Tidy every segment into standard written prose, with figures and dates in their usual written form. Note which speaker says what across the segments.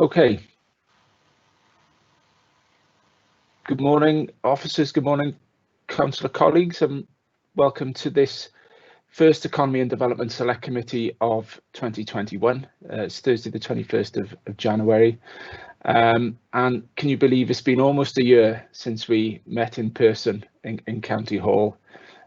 Speaker 1: Okay. Good morning, officers. Good morning, councillor colleagues, and welcome to this first Economy and Development Select Committee of 2021. It's Thursday, the 21st of January. And can you believe it's been almost a year since we met in person in County Hall?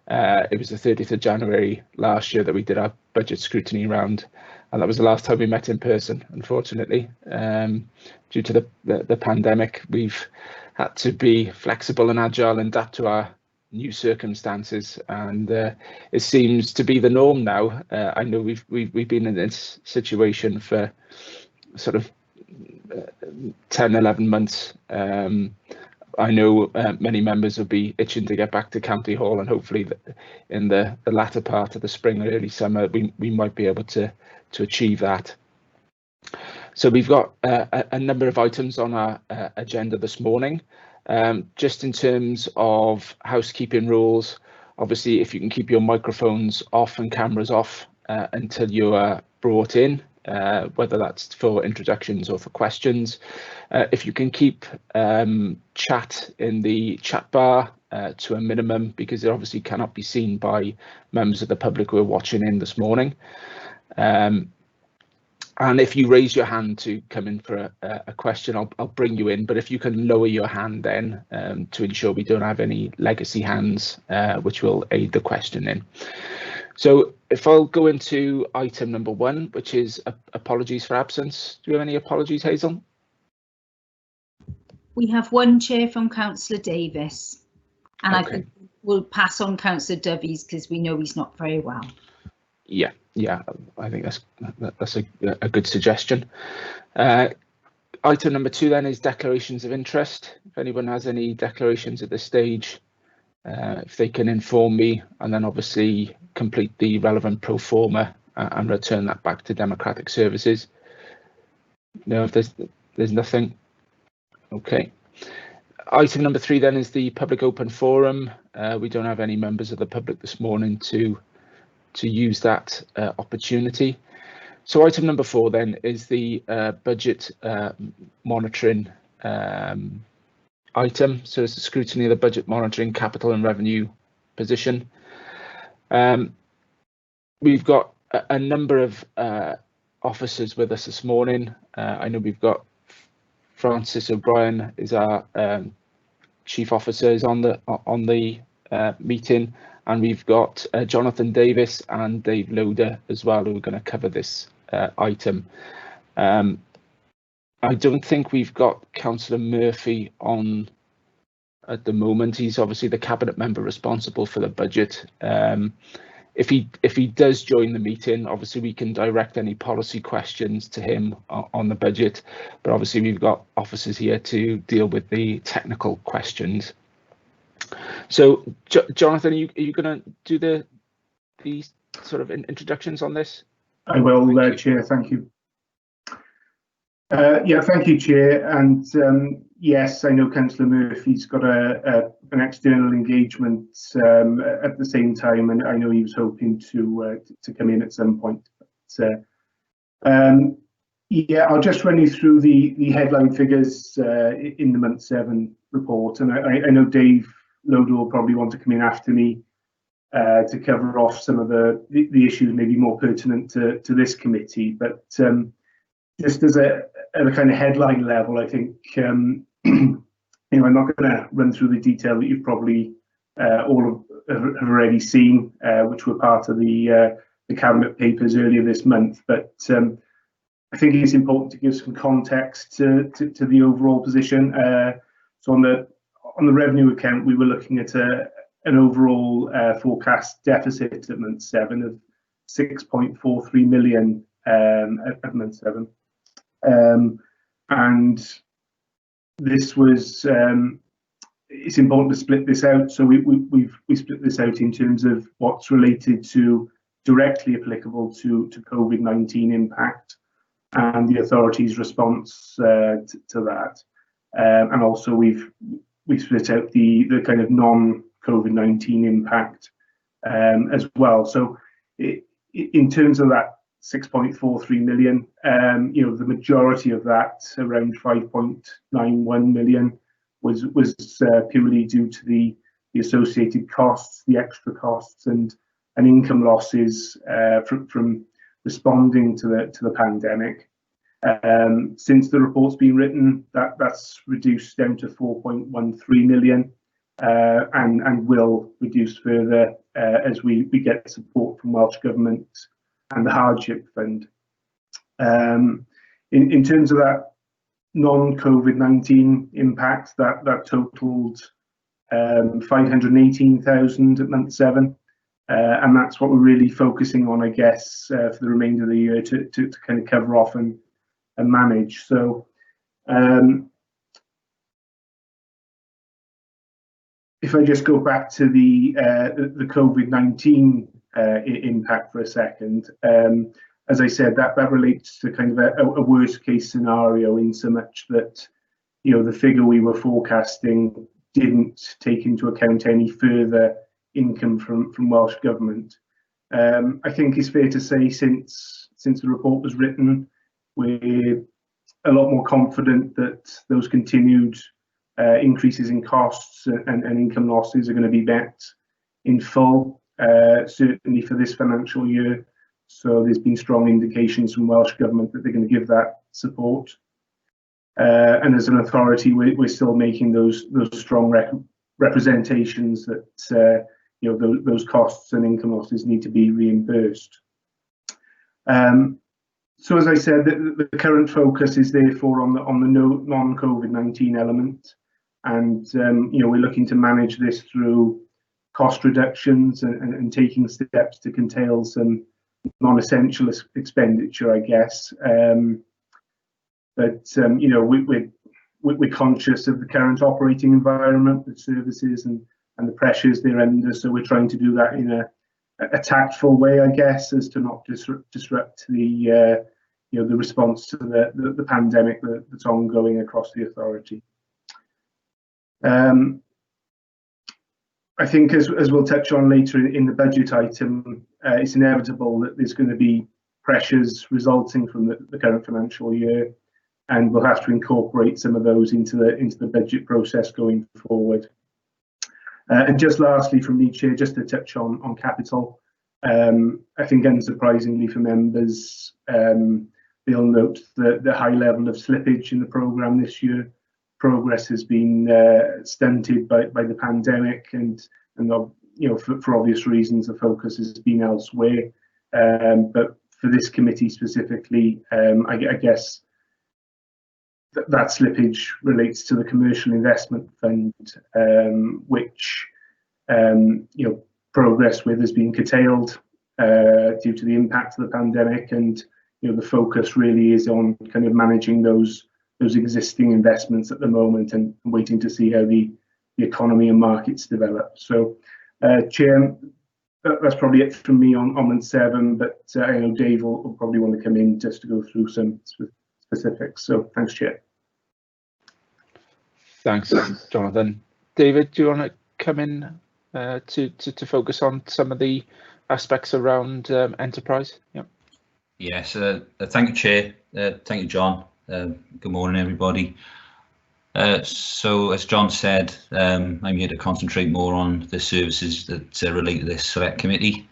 Speaker 1: It was the 30th of January last year that we did our budget scrutiny round, and that was the last time we met in person, unfortunately. Due to the pandemic, we've had to be flexible and agile and adapt to our new circumstances, and it seems to be the norm now. I know we've been in this situation for sort of 10, 11 months. I know many members will be itching to get back to County Hall, and hopefully in the latter part of the spring or early summer we might be able to achieve that. So we've got a number of items on our agenda this morning. Just in terms of housekeeping rules, obviously if you can keep your microphones off and cameras off until you are brought in, whether that's for introductions or for questions. If you can keep chat in the chat bar to a minimum, because it obviously cannot be seen by members of the public who are watching in this morning. And if you raise your hand to come in for a question, I'll bring you in, but if you can lower your hand then to ensure we don't have any legacy hands, which will aid the questioning. So if I'll go into item number 1, which is apologies for absence. Do you have any apologies, Hazel?
Speaker 2: We have one, Chair, from Councillor Davis, and okay. I think we'll pass on Councillor Dovies because we know he's not very well. Yeah, I think that's a good suggestion. Item number 2 then is declarations of interest. If anyone has any declarations at this stage, if they can inform me, and then obviously complete the relevant pro forma and return that back to Democratic Services. No, if there's nothing. Okay. Item number 3 then is the public open forum. We don't have any members of the public this morning to use that opportunity. So item number 4 then is the budget monitoring item. So it's the scrutiny of the budget monitoring capital and revenue position. We've got a number of officers with us this morning. I know we've got Francis O'Brien is our chief officer, is on the meeting, and we've got Jonathan Davis and Dave Loader as well, who are going to cover this item. I don't think we've got Councillor Murphy on at the moment. He's obviously the cabinet member responsible for the budget. If he does join the meeting, obviously we can direct any policy questions to him on the budget, but obviously we've got officers here to deal with the technical questions. So Jonathan, are you going to do the sort of introductions on this?
Speaker 3: I will, Chair, thank you. Yeah, thank you, Chair. And yes, I know Councillor Murphy's got an external engagement at the same time, and I know he was hoping to come in at some point. But, yeah, I'll just run you through the headline figures in the month 7 report, and I know Dave Loader will probably want to come in after me to cover off some of the issues maybe more pertinent to this committee. But just as at a kind of headline level, I think you know, I'm not going to run through the detail that you've probably all have already seen, which were part of the cabinet papers earlier this month. But I think it's important to give some context to the overall position. So on the revenue account, we were looking at an overall forecast deficit at month 7 of 6.43 million at month 7. And this was, it's important to split this out. So we split this out in terms of what's related to directly applicable to COVID-19 impact and the authorities' response to that. And also we've split out the kind of non-COVID-19 impact as well. So in terms of that 6.43 million. The majority of that, around 5.91 million, was purely due to the associated costs, the extra costs, and income losses from responding to the pandemic. Since the report's been written, that's reduced down to 4.13 million, and will reduce further as we get support from Welsh Government and the Hardship Fund. In terms of that non-COVID-19 impact, that totaled 518,000 at month 7, and that's what we're really focusing on, I guess, for the remainder of the year to kind of cover off and manage. So if I just go back to the COVID-19 impact for a second, as I said, that relates to kind of a worst case scenario, in so much that the figure we were forecasting didn't take into account any further income from Welsh Government. I think it's fair to say, since the report was written, we're a lot more confident that those continued increases in costs and income losses are going to be met in full, certainly for this financial year. So there's been strong indications from Welsh Government that they're going to give that support. And as an authority, we're still making those strong representations that those costs and income losses need to be reimbursed. So as I said, the current focus is therefore on the non-COVID-19 element, and we're looking to manage this through cost reductions and taking steps to curtail some non-essential expenditure, I guess. But we're conscious of the current operating environment with services and the pressures they're under, so we're trying to do that in a tactful way, I guess, as to not disrupt the response to the pandemic that's ongoing across the authority. I think, as we'll touch on later in the budget item, it's inevitable that there's going to be pressures resulting from the current financial year, and we'll have to incorporate some of those into the budget process going forward. And just lastly from me, Chair, just to touch on capital, I think unsurprisingly for members, they'll note the high level of slippage in the programme this year. Progress has been stunted by the pandemic, and for obvious reasons, the focus has been elsewhere. But for this committee specifically, I guess that slippage relates to the Commercial Investment Fund, which progress with has been curtailed due to the impact of the pandemic, and the focus really is on kind of managing those existing investments at the moment and waiting to see how the economy and markets develop. So, Chair, that's probably it from me on month 7, but I know Dave will probably want to come in just to go through some specifics. So thanks, Chair.
Speaker 1: Thanks, Jonathan. David, do you want to come in to focus on some of the aspects around enterprise? Yep.
Speaker 4: Yes, thank you, Chair. Thank you, John. Good morning, everybody. So, as John said, I'm here to concentrate more on the services that relate to this select committee.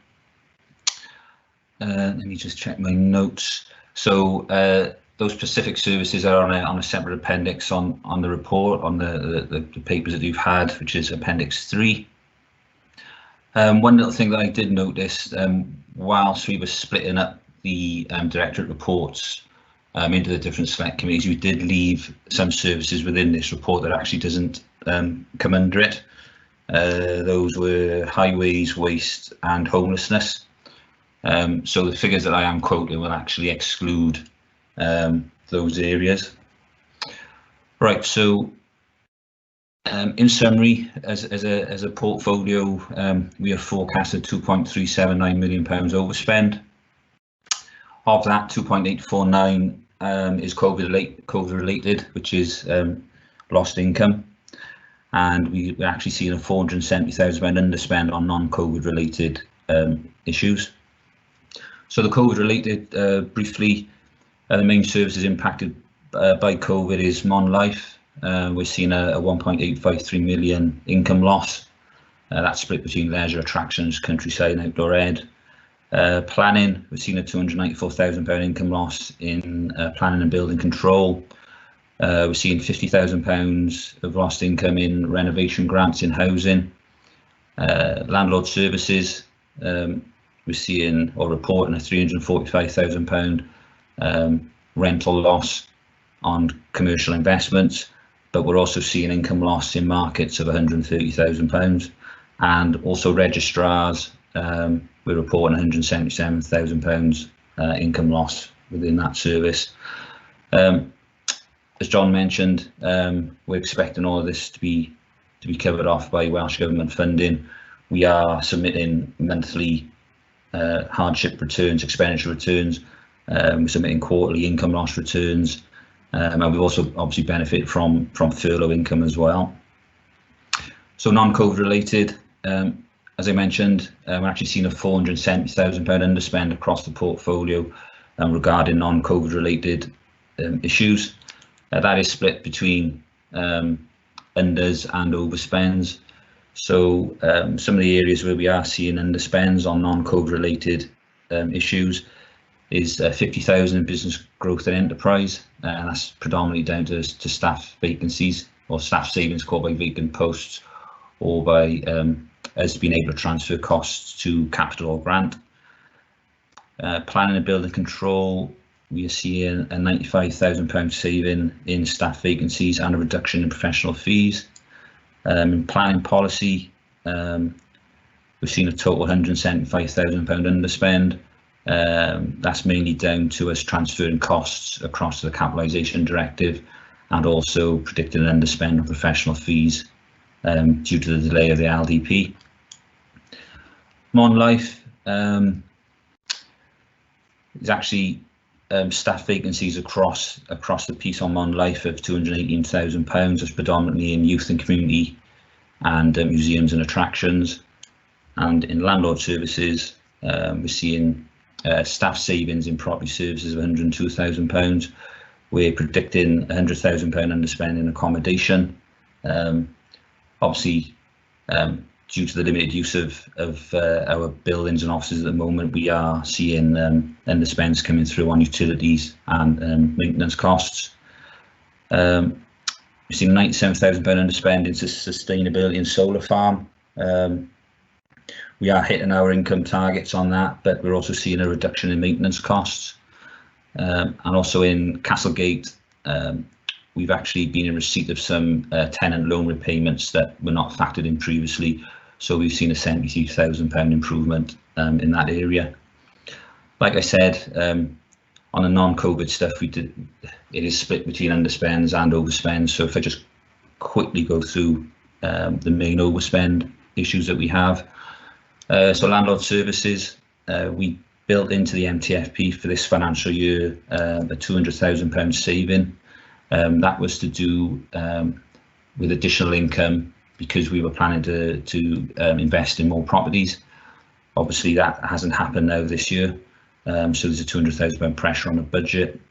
Speaker 4: Let me just check my notes. So, those specific services are on a separate appendix on the report, on the papers that you've had, which is Appendix 3. One little thing that I did notice, whilst we were splitting up the directorate reports into the different select committees, we did leave some services within this report that actually doesn't come under it. Those were highways, waste and homelessness. So the figures that I am quoting will actually exclude those areas. Right, so in summary, as a portfolio, we have forecasted £2.379 million overspend. Of that, 2.849 is COVID related, which is lost income, and we're actually seeing a £470,000 underspend on non-COVID related issues. So the COVID related, briefly, the main services impacted by COVID is non-life. We're seeing a 1.853 million income loss. That's split between leisure, attractions, countryside and outdoor ed. Planning, we've seen a £294,000 income loss in planning and building control. We're seeing £50,000 of lost income in renovation grants in housing. Landlord services, we're seeing or reporting a £345,000 rental loss on commercial investments, but we're also seeing income loss in markets of £130,000, and also registrars, we're reporting £177,000 income loss within that service. As John mentioned, we're expecting all of this to be covered off by Welsh Government funding. We are submitting monthly hardship returns, expenditure returns. We're submitting quarterly income loss returns, and we've also obviously benefit from furlough income as well. So non-COVID related, as I mentioned, we're actually seeing a £470,000 underspend across the portfolio regarding non-COVID related issues. That is split between unders and overspends. So some of the areas where we are seeing underspends on non-COVID related issues is 50,000 in business growth and enterprise, and that's predominantly down to staff vacancies or staff savings caused by vacant posts, or by us being able to transfer costs to capital or grant. Planning and building control, we are seeing a £95,000 saving in staff vacancies and a reduction in professional fees. In planning policy, we've seen a total £175,000 underspend. That's mainly down to us transferring costs across the capitalisation directive, and also predicting an underspend on professional fees due to the delay of the LDP. Non-life is actually staff vacancies across the piece on non-life of £218,000. That's predominantly in youth and community and museums and attractions. And in landlord services, we're seeing staff savings in property services of £102,000. We're predicting £100,000 underspend in accommodation. Obviously, due to the limited use of our buildings and offices at the moment, we are seeing underspends coming through on utilities and maintenance costs. We've seen £97,000 underspend into sustainability and solar farm. We are hitting our income targets on that, but we're also seeing a reduction in maintenance costs. And also in Castlegate, we've actually been in receipt of some tenant loan repayments that were not factored in previously. So we've seen a £73,000 improvement in that area. Like I said, on the non-COVID stuff, it is split between underspends and overspends. So if I just quickly go through the main overspend issues that we have. So landlord services, we built into the MTFP for this financial year a £200,000 saving. That was to do with additional income because we were planning to invest in more properties. Obviously that hasn't happened now this year, so there's a £200,000 pressure on the budget.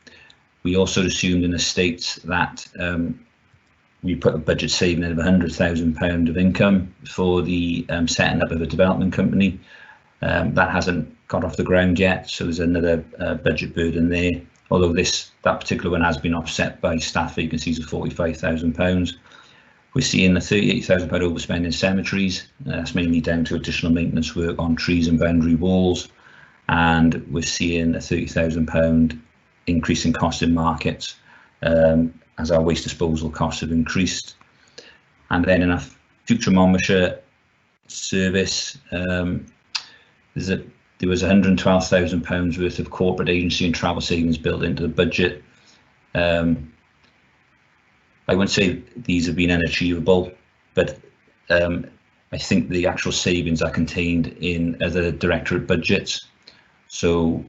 Speaker 4: We also assumed in the States that we put a budget saving of £100,000 of income for the setting up of a development company. That hasn't got off the ground yet, so there's another budget burden there, although that particular one has been offset by staff vacancies of £45,000. We're seeing a £38,000 overspend in cemeteries. That's mainly down to additional maintenance work on trees and boundary walls, and we're seeing a £30,000 increase in cost in markets as our waste disposal costs have increased. And then in our future Monmouthshire service, there was £112,000 worth of corporate agency and travel savings built into the budget. I wouldn't say these have been unachievable, but I think the actual savings are contained in other directorate budgets. So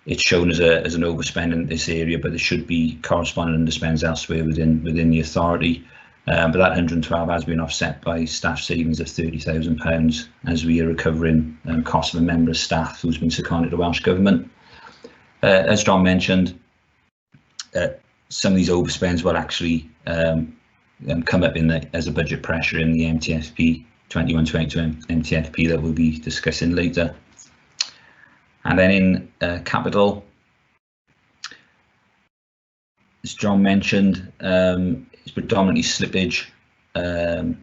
Speaker 4: it's shown as an overspend in this area, but there should be corresponding underspends elsewhere within the authority. but that 112 has been offset by staff savings of £30,000 as we are recovering costs of a member of staff who's been seconded to Welsh Government. As John mentioned, some of these overspends will actually come up as a budget pressure in the MTFP 21-22 MTFP that we'll be discussing later. And then in capital, as John mentioned, it's predominantly slippage. The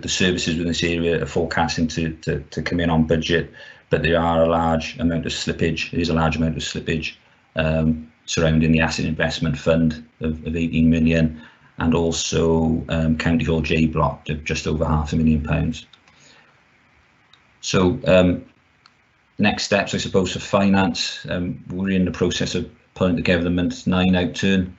Speaker 4: services within this area are forecasting to come in on budget, but there are a large amount of slippage. There is a large amount of slippage surrounding the asset investment fund of 18 million, and also County Hall J block of just over £500,000. So next steps, I suppose, for finance, we're in the process of putting together the month 9 outturn,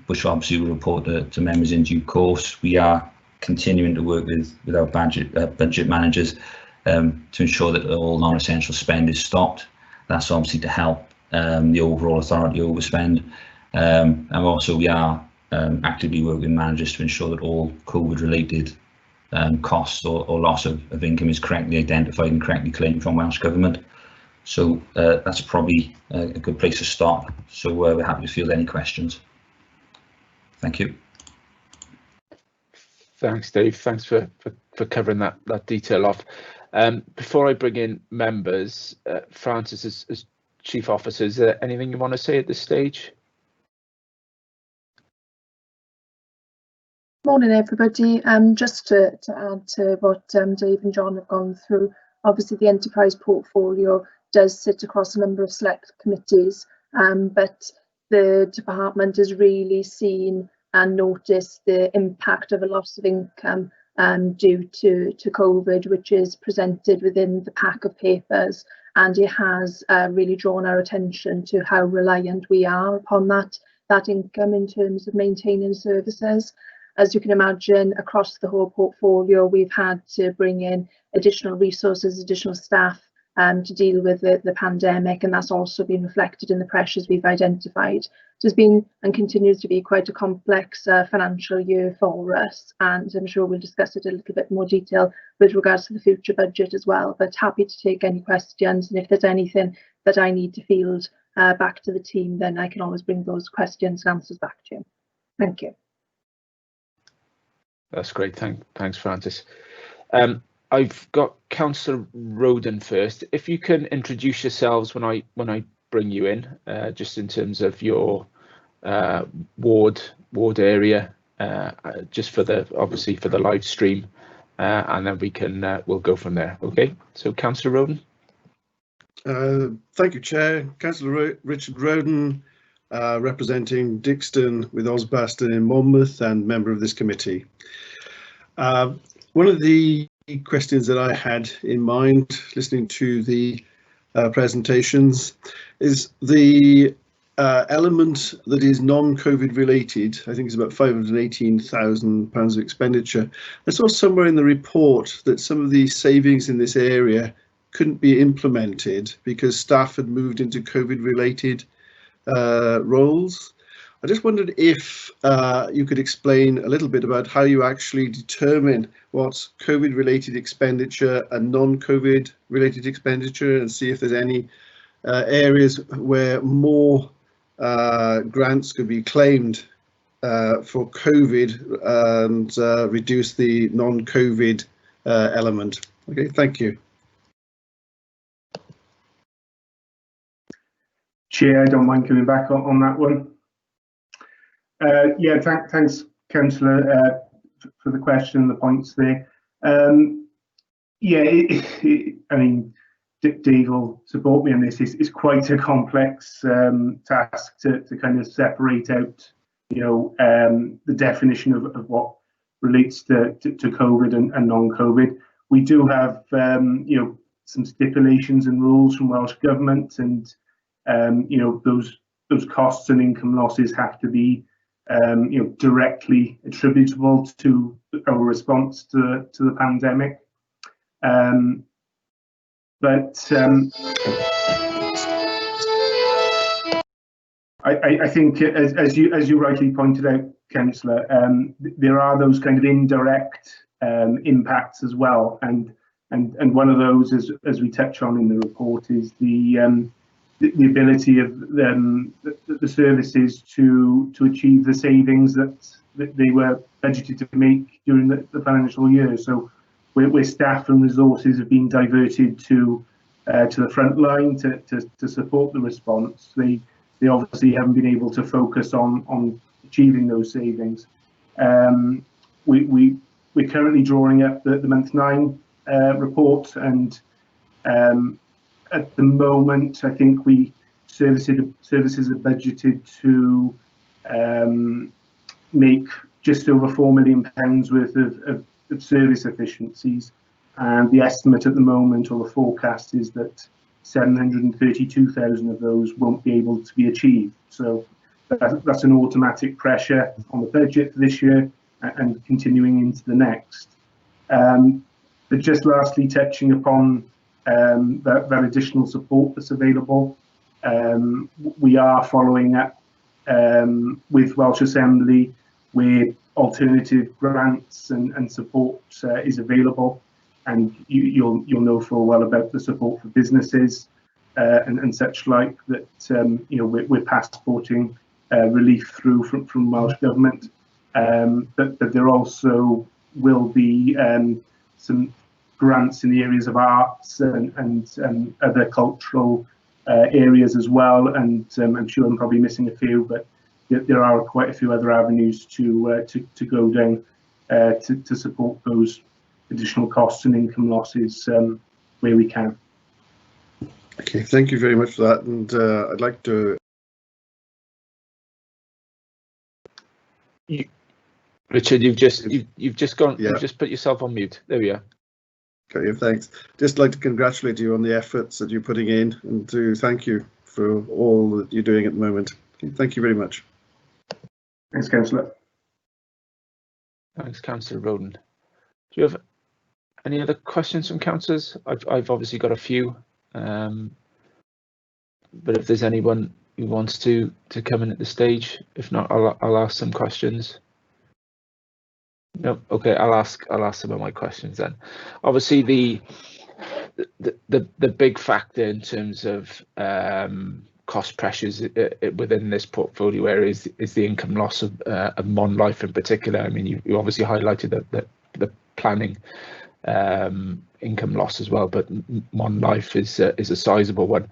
Speaker 4: which obviously will report to members in due course. We are continuing to work with our budget managers to ensure that all non-essential spend is stopped. That's obviously to help the overall authority overspend, and also we are actively working with managers to ensure that all COVID-related costs or loss of income is correctly identified and correctly claimed from Welsh Government. So that's probably a good place to start. So we're happy to field any questions. Thank you.
Speaker 1: Thanks, Dave. Thanks for covering that detail off. Before I bring in members, Francis, as Chief Officer, is there anything you want to say at this stage?
Speaker 5: Morning, everybody. Just to add to what Dave and John have gone through, obviously the enterprise portfolio does sit across a number of select committees, but the department has really seen and noticed the impact of a loss of income due to COVID, which is presented within the pack of papers, and it has really drawn our attention to how reliant we are upon that income in terms of maintaining services. As you can imagine, across the whole portfolio, we've had to bring in additional resources, additional staff to deal with the pandemic, and that's also been reflected in the pressures we've identified. So it's been and continues to be quite a complex financial year for us, and I'm sure we'll discuss it in a little bit more detail with regards to the future budget as well, but happy to take any questions, and if there's anything that I need to field back to the team, then I can always bring those questions and answers back to you. Thank you.
Speaker 1: That's great. Thanks, Francis. I've got Councillor Roden first. If you can introduce yourselves when I bring you in, just in terms of your ward area, just for obviously for the live stream, and then we'll go from there. Okay. So, Councillor Roden.
Speaker 6: Thank you, Chair. Councillor Richard Roden, representing Dixton with Osbaston in Monmouth and member of this committee. One of the questions that I had in mind listening to the presentations is the element that is non-COVID related. I think it's about £518,000 of expenditure. I saw somewhere in the report that some of the savings in this area couldn't be implemented because staff had moved into COVID related roles. I just wondered if you could explain a little bit about how you actually determine what's COVID related expenditure and non-COVID related expenditure, and see if there's any areas where more grants could be claimed for COVID and reduce the non-COVID element. Okay, thank you.
Speaker 3: Chair, I don't mind coming back on that one. Yeah, thanks, Councillor, for the question and the points there. Yeah, I mean, Dave will support me on this. It's quite a complex task to kind of separate out, you know, the definition of what relates to COVID and non-COVID. We do have, you know, some stipulations and rules from Welsh Government, and you know, those costs and income losses have to be you know, directly attributable to our response to the pandemic. I think, as you rightly pointed out, Councillor, there are those kind of indirect impacts as well, and one of those, as we touch on in the report, is the ability of the services to achieve the savings that they were budgeted to make during the financial year. So where staff and resources have been diverted to the front line to support the response, they obviously haven't been able to focus on achieving those savings. We're currently drawing up the month 9 report, and at the moment, I think services are budgeted to make just over £4 million worth of service efficiencies, and the estimate at the moment, or the forecast, is that 732,000 of those won't be able to be achieved. So that's an automatic pressure on the budget for this year and continuing into the next. But just lastly, touching upon that additional support that's available, we are following up with Welsh Assembly where alternative grants and support is available, and you'll know full well about the support for businesses and such like that. We're passporting relief through from Welsh Government, but there also will be some grants in the areas of arts and other cultural areas as well, and I'm sure I'm probably missing a few, but there are quite a few other avenues to go down to support those additional costs and income losses where we can.
Speaker 6: Okay, thank you very much for that, and I'd like to.
Speaker 1: Richard, you've just gone.
Speaker 6: Yeah.
Speaker 1: You've just put yourself on mute. There we are.
Speaker 6: Okay, thanks. Just like to congratulate you on the efforts that you're putting in, and to thank you for all that you're doing at the moment. Okay, thank you very much.
Speaker 3: Thanks, Councillor.
Speaker 1: Thanks, Councillor Roden. Do you have any other questions from councillors? I've obviously got a few, but if there's anyone who wants to come in at the stage, if not, I'll ask some questions. No, okay, I'll ask some of my questions then. Obviously, the big factor in terms of cost pressures within this portfolio area is the income loss of Mon-Life in particular. I mean, you obviously highlighted the planning income loss as well, but Mon-Life is a sizable one,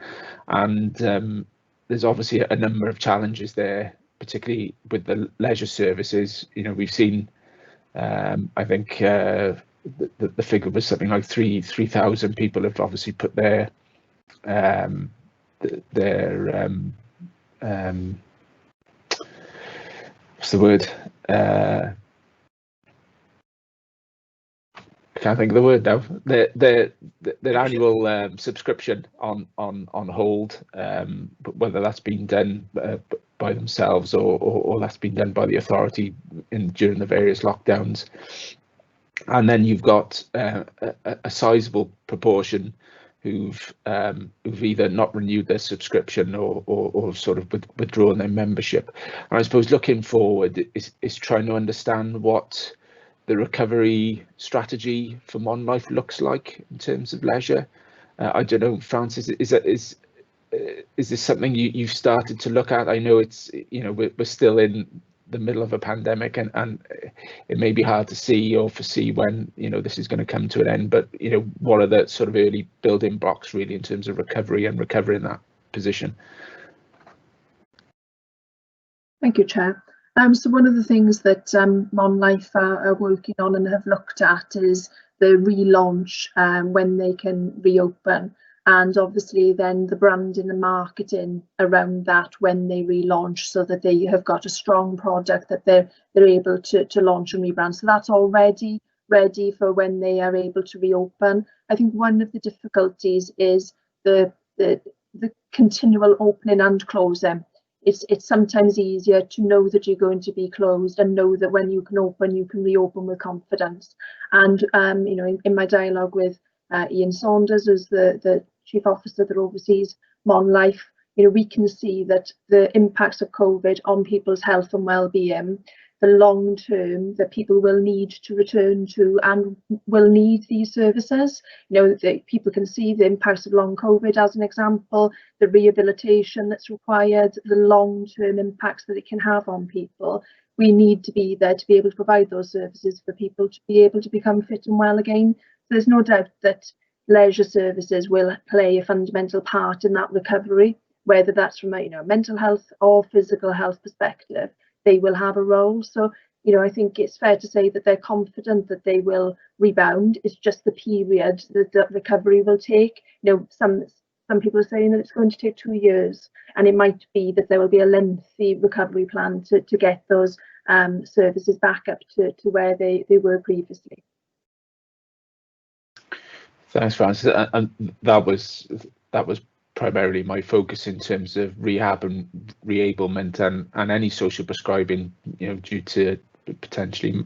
Speaker 1: and there's obviously a number of challenges there, particularly with the leisure services. We've seen. I think the figure was something like 3,000 people have obviously put their what's the word? I can't think of the word now. Their annual subscription on hold, but whether that's been done by themselves or that's been done by the authority during the various lockdowns. And then you've got a sizable proportion who've either not renewed their subscription or sort of withdrawn their membership. And I suppose looking forward is trying to understand what the recovery strategy for Mon-Life looks like in terms of leisure. I don't know, Francis, is this something you've started to look at? I know it's, we're still in the middle of a pandemic, and it may be hard to see or foresee when this is going to come to an end, but what are the sort of early building blocks really in terms of recovery and recovering that position?
Speaker 5: Thank you, Chair. So one of the things that Mon-Life are working on and have looked at is the relaunch when they can reopen, and obviously then the branding and marketing around that when they relaunch, so that they have got a strong product that they're able to launch and rebrand. So that's already ready for when they are able to reopen. I think one of the difficulties is the continual opening and closing. It's sometimes easier to know that you're going to be closed and know that when you can open, you can reopen with confidence. And in my dialogue with Ian Saunders, who's the Chief Officer that oversees Mon-Life, we can see that the impacts of COVID on people's health and well-being, the long term, that people will need to return to and will need these services. That people can see the impacts of long COVID as an example, the rehabilitation that's required, the long-term impacts that it can have on people. We need to be there to be able to provide those services for people to be able to become fit and well again. So there's no doubt that leisure services will play a fundamental part in that recovery, whether that's from a mental health or physical health perspective. They will have a role. So, I think it's fair to say that they're confident that they will rebound. It's just the period that the recovery will take. Some people are saying that it's going to take 2 years, and it might be that there will be a lengthy recovery plan to get those services back up to where they were previously.
Speaker 1: Thanks, Francis. And that was primarily my focus in terms of rehab and reablement and any social prescribing, due to potentially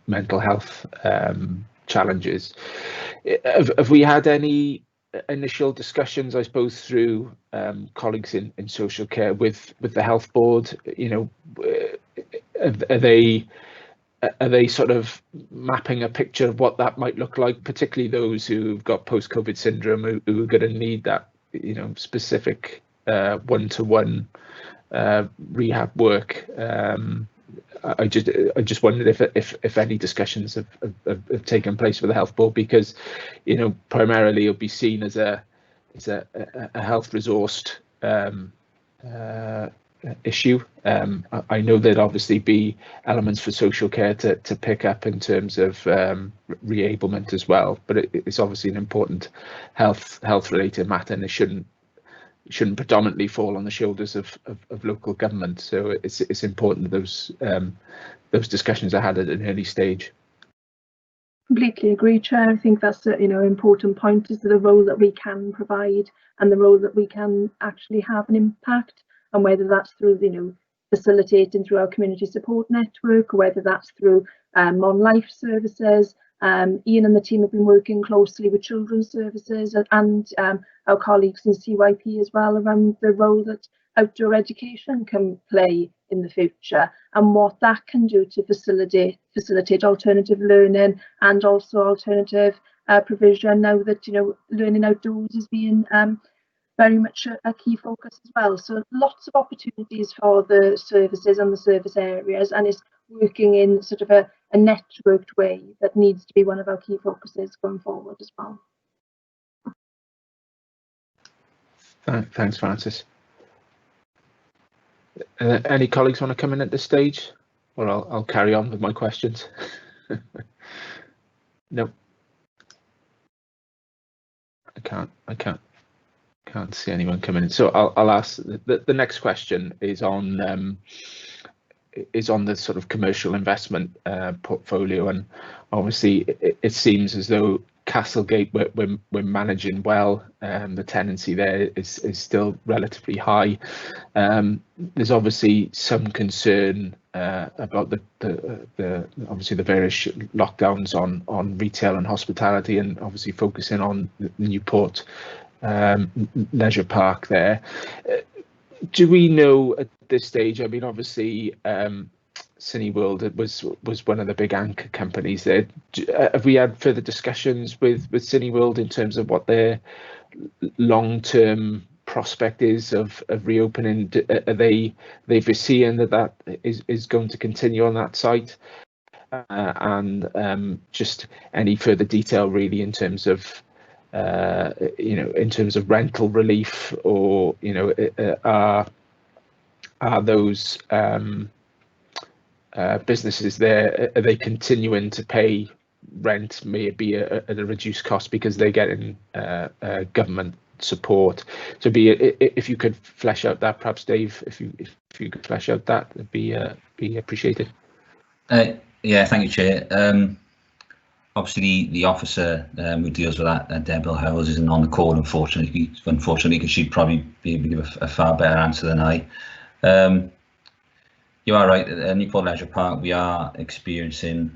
Speaker 1: mental health challenges. Have we had any initial discussions, I suppose, through colleagues in social care with the health board? Are they sort of mapping a picture of what that might look like, particularly those who've got post-COVID syndrome who are going to need that specific one-to-one rehab work? I just wondered if any discussions have taken place with the health board, because primarily it'll be seen as a health resourced issue. I know there'd obviously be elements for social care to pick up in terms of reablement as well, but it's obviously an important health related matter, and it shouldn't predominantly fall on the shoulders of local government. So it's important that those discussions are had at an early stage.
Speaker 5: Completely agree, Chair. I think that's an important point, is the role that we can provide and the role that we can actually have an impact, and whether that's through facilitating through our community support network, or whether that's through on-life services. Ian and the team have been working closely with children's services and our colleagues in CYP as well around the role that outdoor education can play in the future, and what that can do to facilitate alternative learning and also alternative provision, now that learning outdoors is being very much a key focus as well. So lots of opportunities for the services and the service areas, and it's working in sort of a networked way that needs to be one of our key focuses going forward as well.
Speaker 1: Thanks, Francis. Any colleagues want to come in at this stage, or I'll carry on with my questions? No, I can't see anyone coming in, so I'll ask. The next question is on the sort of commercial investment portfolio, and obviously it seems as though Castlegate we're managing well. The tenancy there is still relatively high. There's obviously some concern about the obviously the various lockdowns on retail and hospitality, and obviously focusing on the Newport leisure park there. Do we know at this stage? I mean, obviously Cineworld was one of the big anchor companies there. Have we had further discussions with Cineworld in terms of what their long-term prospect is of reopening? Are they foreseeing that is going to continue on that site? And just any further detail really in terms of in terms of rental relief, or are those businesses there, are they continuing to pay rent, maybe at a reduced cost because they're getting government support? So if you could flesh out that, perhaps Dave, if you could flesh out that, it'd be appreciated.
Speaker 4: Yeah, thank you, Chair. Obviously, the officer who deals with that, Deborah Howells, isn't on the call, unfortunately, because she'd probably be able to give a far better answer than I. You are right, at Newport Leisure Park, we are experiencing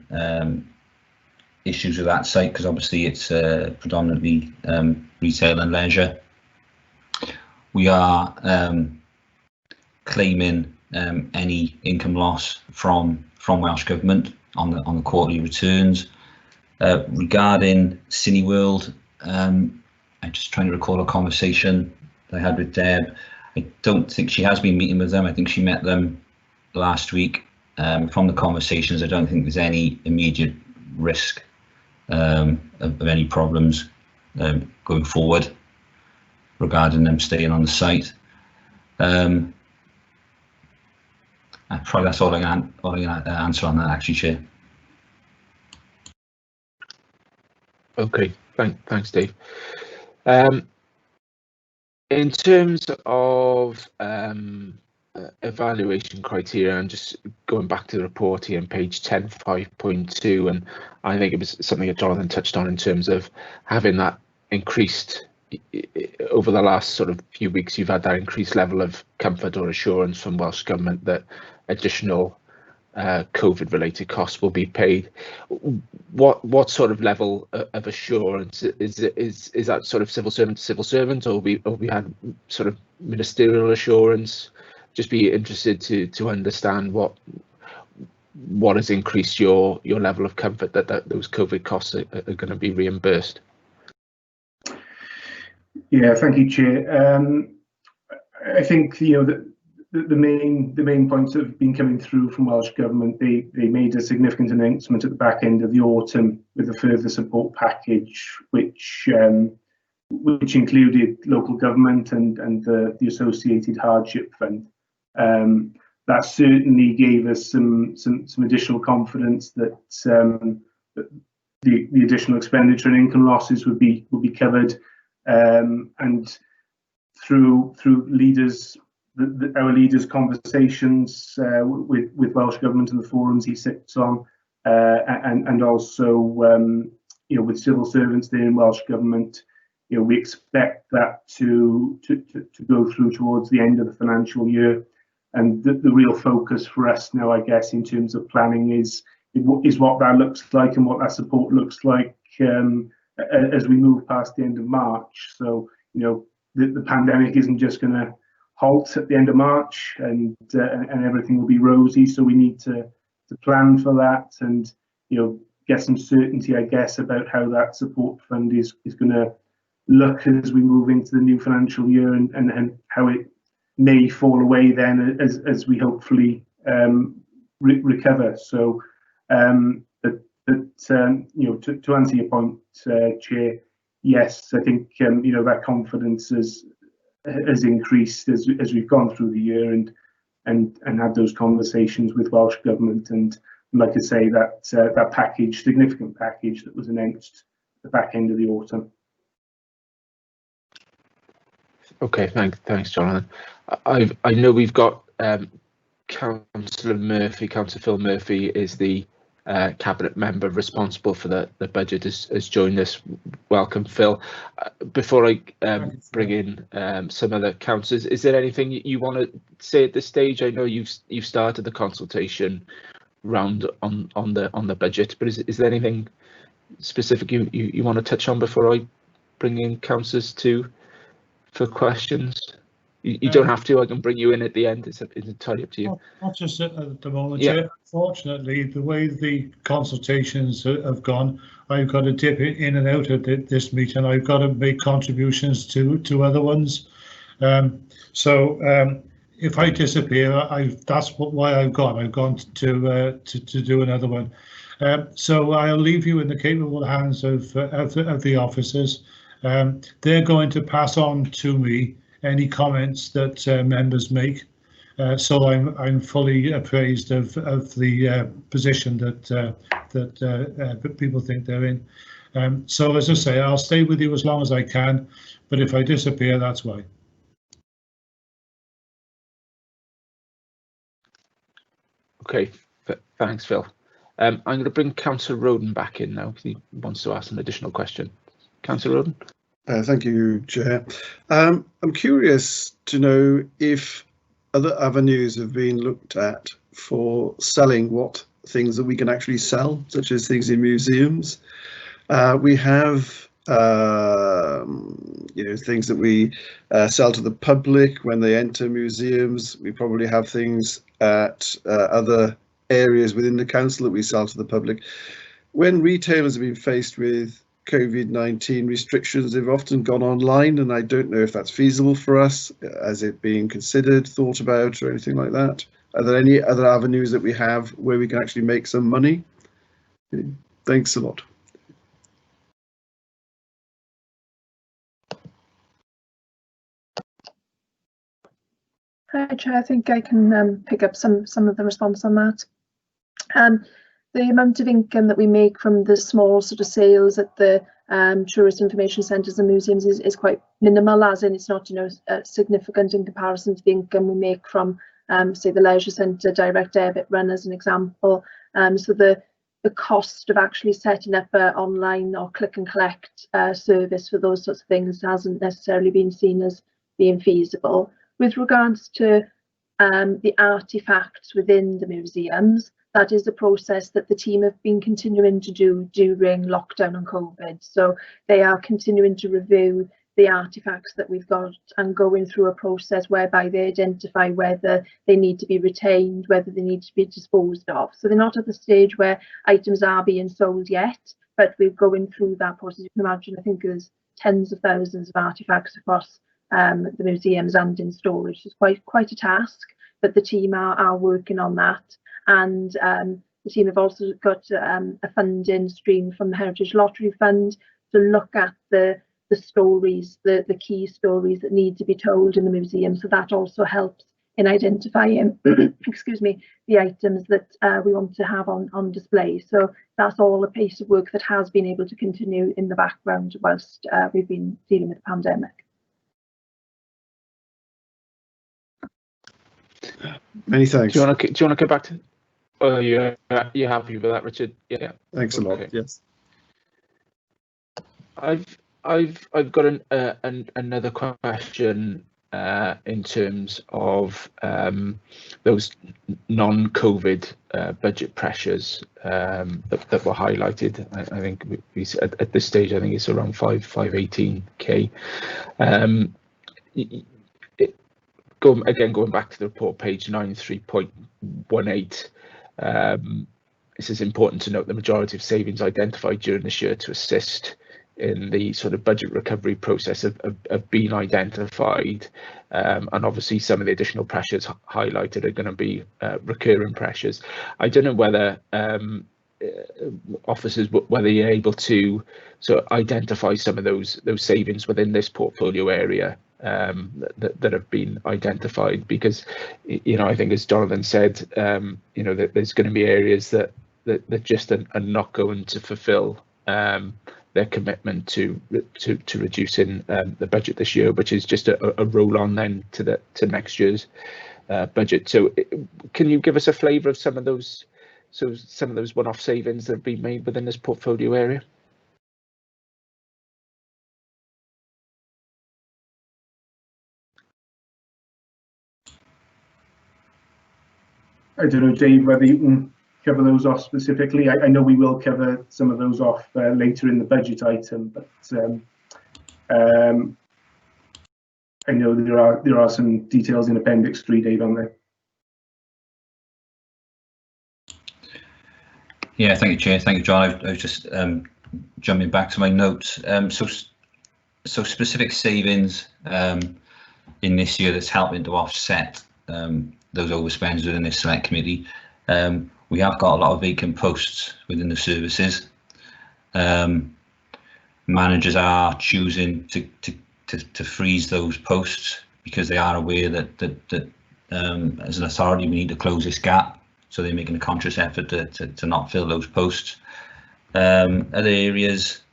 Speaker 4: issues with that site, because obviously it's predominantly retail and leisure. we are claiming any income loss from Welsh Government on the quarterly returns. Regarding Cineworld, I'm just trying to recall a conversation that I had with Deb. I don't think she has been meeting with them. I think she met them last week. From the conversations, I don't think there's any immediate risk of any problems going forward regarding them staying on the site. Probably that's all I can answer on that, actually, Chair.
Speaker 1: Okay, thanks, Dave. In terms of evaluation criteria, and just going back to the report here on page 10, 5.2, and I think it was something that Jonathan touched on in terms of having that increased over the last sort of few weeks. You've had that increased level of comfort or assurance from Welsh Government that additional COVID-related costs will be paid. What sort of level of assurance is that? Sort of civil servant to civil servant, or we had sort of ministerial assurance? Just be interested to understand what has increased your level of comfort that those COVID costs are going to be reimbursed.
Speaker 3: Yeah, thank you, Chair. I think the main points that have been coming through from Welsh Government, they made a significant announcement at the back end of the autumn with a further support package, which included local government and the associated hardship fund. That certainly gave us some additional confidence that the additional expenditure and income losses would be covered, and through our leaders' conversations with Welsh Government and the forums he sits on, and also with civil servants there in Welsh Government, we expect that to go through towards the end of the financial year. And the real focus for us now, I guess, in terms of planning is what that looks like and what that support looks like as we move past the end of March. So the pandemic isn't just going to halt at the end of March and everything will be rosy. So we need to plan for that and get some certainty, I guess, about how that support fund is going to look as we move into the new financial year, and how it may fall away then as we hopefully recover. So to answer your point, Chair, yes, I think that confidence has increased as we've gone through the year and had those conversations with Welsh Government, and like I say, that significant package that was announced at the back end of the autumn.
Speaker 1: Okay, thanks, Jonathan. I know we've got Councillor Phil Murphy is the cabinet member responsible for the budget, has joined us. Welcome, Phil. Before I bring in some other councillors, is there anything you want to say at this stage? I know you've started the consultation round on the budget, but is there anything specific you want to touch on before I bring in councillors for questions? You don't have to. I can bring you in at the end. It's entirely up to you.
Speaker 7: Not just at the moment.
Speaker 1: Yeah.
Speaker 7: Unfortunately, the way the consultations have gone, I've got to dip in and out of this meeting. I've got to make contributions to other ones. So if I disappear, that's why I've gone. I've gone to do another one. So I'll leave you in the capable hands of the officers. They're going to pass on to me any comments that members make, so I'm fully appraised of the position that people think they're in. So as I say, I'll stay with you as long as I can, but if I disappear, that's why.
Speaker 1: Okay, thanks, Phil. I'm going to bring Councillor Roden back in now because he wants to ask an additional question. Councillor Roden.
Speaker 6: Thank you, Chair. I'm curious to know if other avenues have been looked at for selling things that we can actually sell, such as things in museums. We have things that we sell to the public when they enter museums. We probably have things at other areas within the council that we sell to the public. When retailers have been faced with COVID-19 restrictions, they've often gone online, and I don't know if that's feasible for us. Has it being considered, thought about, or anything like that? Are there any other avenues that we have where we can actually make some money? Thanks a lot.
Speaker 5: Hi, Chair. I think I can pick up some of the response on that. The amount of income that we make from the small sort of sales at the tourist information centres and museums is quite minimal, as in it's not, significant in comparison to the income we make from, say, the leisure centre direct debit run, as an example. So the cost of actually setting up an online or click and collect service for those sorts of things hasn't necessarily been seen as being feasible. With regards to the artefacts within the museums, that is a process that the team have been continuing to do during lockdown and COVID. So they are continuing to review the artefacts that we've got and going through a process whereby they identify whether they need to be retained, whether they need to be disposed of. So they're not at the stage where items are being sold yet, but we're going through that process. You can imagine, I think there's tens of thousands of artefacts across the museums and in storage. It's quite a task, but the team are working on that. And the team have also got a funding stream from the Heritage Lottery Fund to look at the stories, the key stories that need to be told in the museum. So that also helps in identifying, excuse me, the items that we want to have on display. So that's all a piece of work that has been able to continue in the background whilst we've been dealing with the pandemic.
Speaker 6: Many thanks.
Speaker 1: Do you want to go back to? Oh, you're happy with that, Richard? Yeah.
Speaker 6: Thanks a lot. Yes.
Speaker 1: I've got another question in terms of those non-COVID budget pressures that were highlighted. I think we at this stage, I think it's around 518k. Going back to the report, page 93.18. It says important to note the majority of savings identified during this year to assist in the sort of budget recovery process have been identified, and obviously some of the additional pressures highlighted are going to be recurring pressures. I don't know whether officers, whether you're able to sort of identify some of those savings within this portfolio area that have been identified, because I think, as Jonathan said, that there's going to be areas that just are not going to fulfil their commitment to reducing the budget this year, which is just a roll on then to next year's budget. So can you give us a flavour of some of those one-off savings that have been made within this portfolio area?
Speaker 3: I don't know, Dave, whether you can cover those off specifically. I know we will cover some of those off later in the budget item, but I know there are some details in Appendix 3, Dave, on there.
Speaker 4: Yeah, thank you, Chair. Thank you, John. I was just jumping back to my notes. So specific savings in this year that's helping to offset those overspends within this select committee. We have got a lot of vacant posts within the services. Managers are choosing to freeze those posts because they are aware that as an authority we need to close this gap. So they're making a conscious effort to not fill those posts. Other areas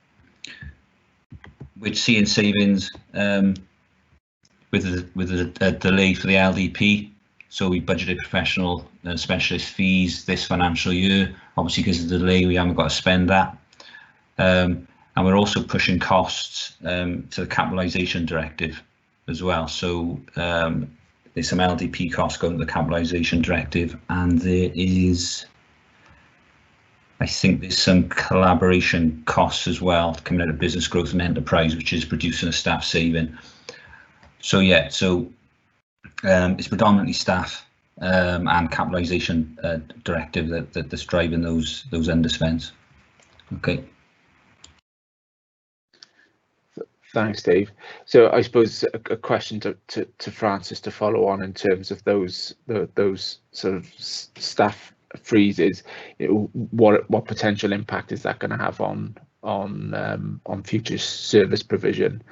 Speaker 4: we're seeing savings with a delay for the LDP. So we budgeted professional and specialist fees this financial year. Obviously, because of the delay, we haven't got to spend that. And we're also pushing costs to the capitalisation directive as well. So there's some LDP costs going to the capitalisation directive, and there is I think there's some collaboration costs as well coming out of business growth and enterprise, which is producing a staff saving. So yeah, so it's predominantly staff and capitalisation directive that's driving those underspends. Okay.
Speaker 1: Thanks, Dave. So I suppose a question to Francis to follow on in terms of those sort of staff freezes. What potential impact is that going to have on future service provision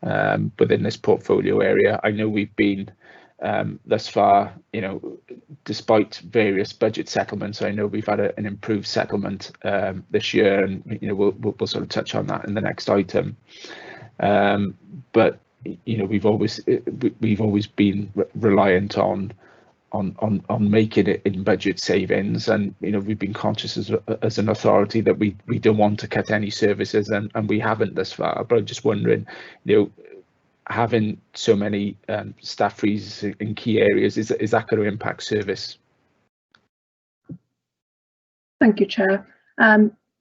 Speaker 1: within this portfolio area? I know we've been thus far, despite various budget settlements, I know we've had an improved settlement this year, and we'll sort of touch on that in the next item. But we've always been reliant on making it in budget savings, and we've been conscious as an authority that we don't want to cut any services, and we haven't thus far. But I'm just wondering, having so many staff freezes in key areas, is that going to impact service?
Speaker 5: Thank you, Chair.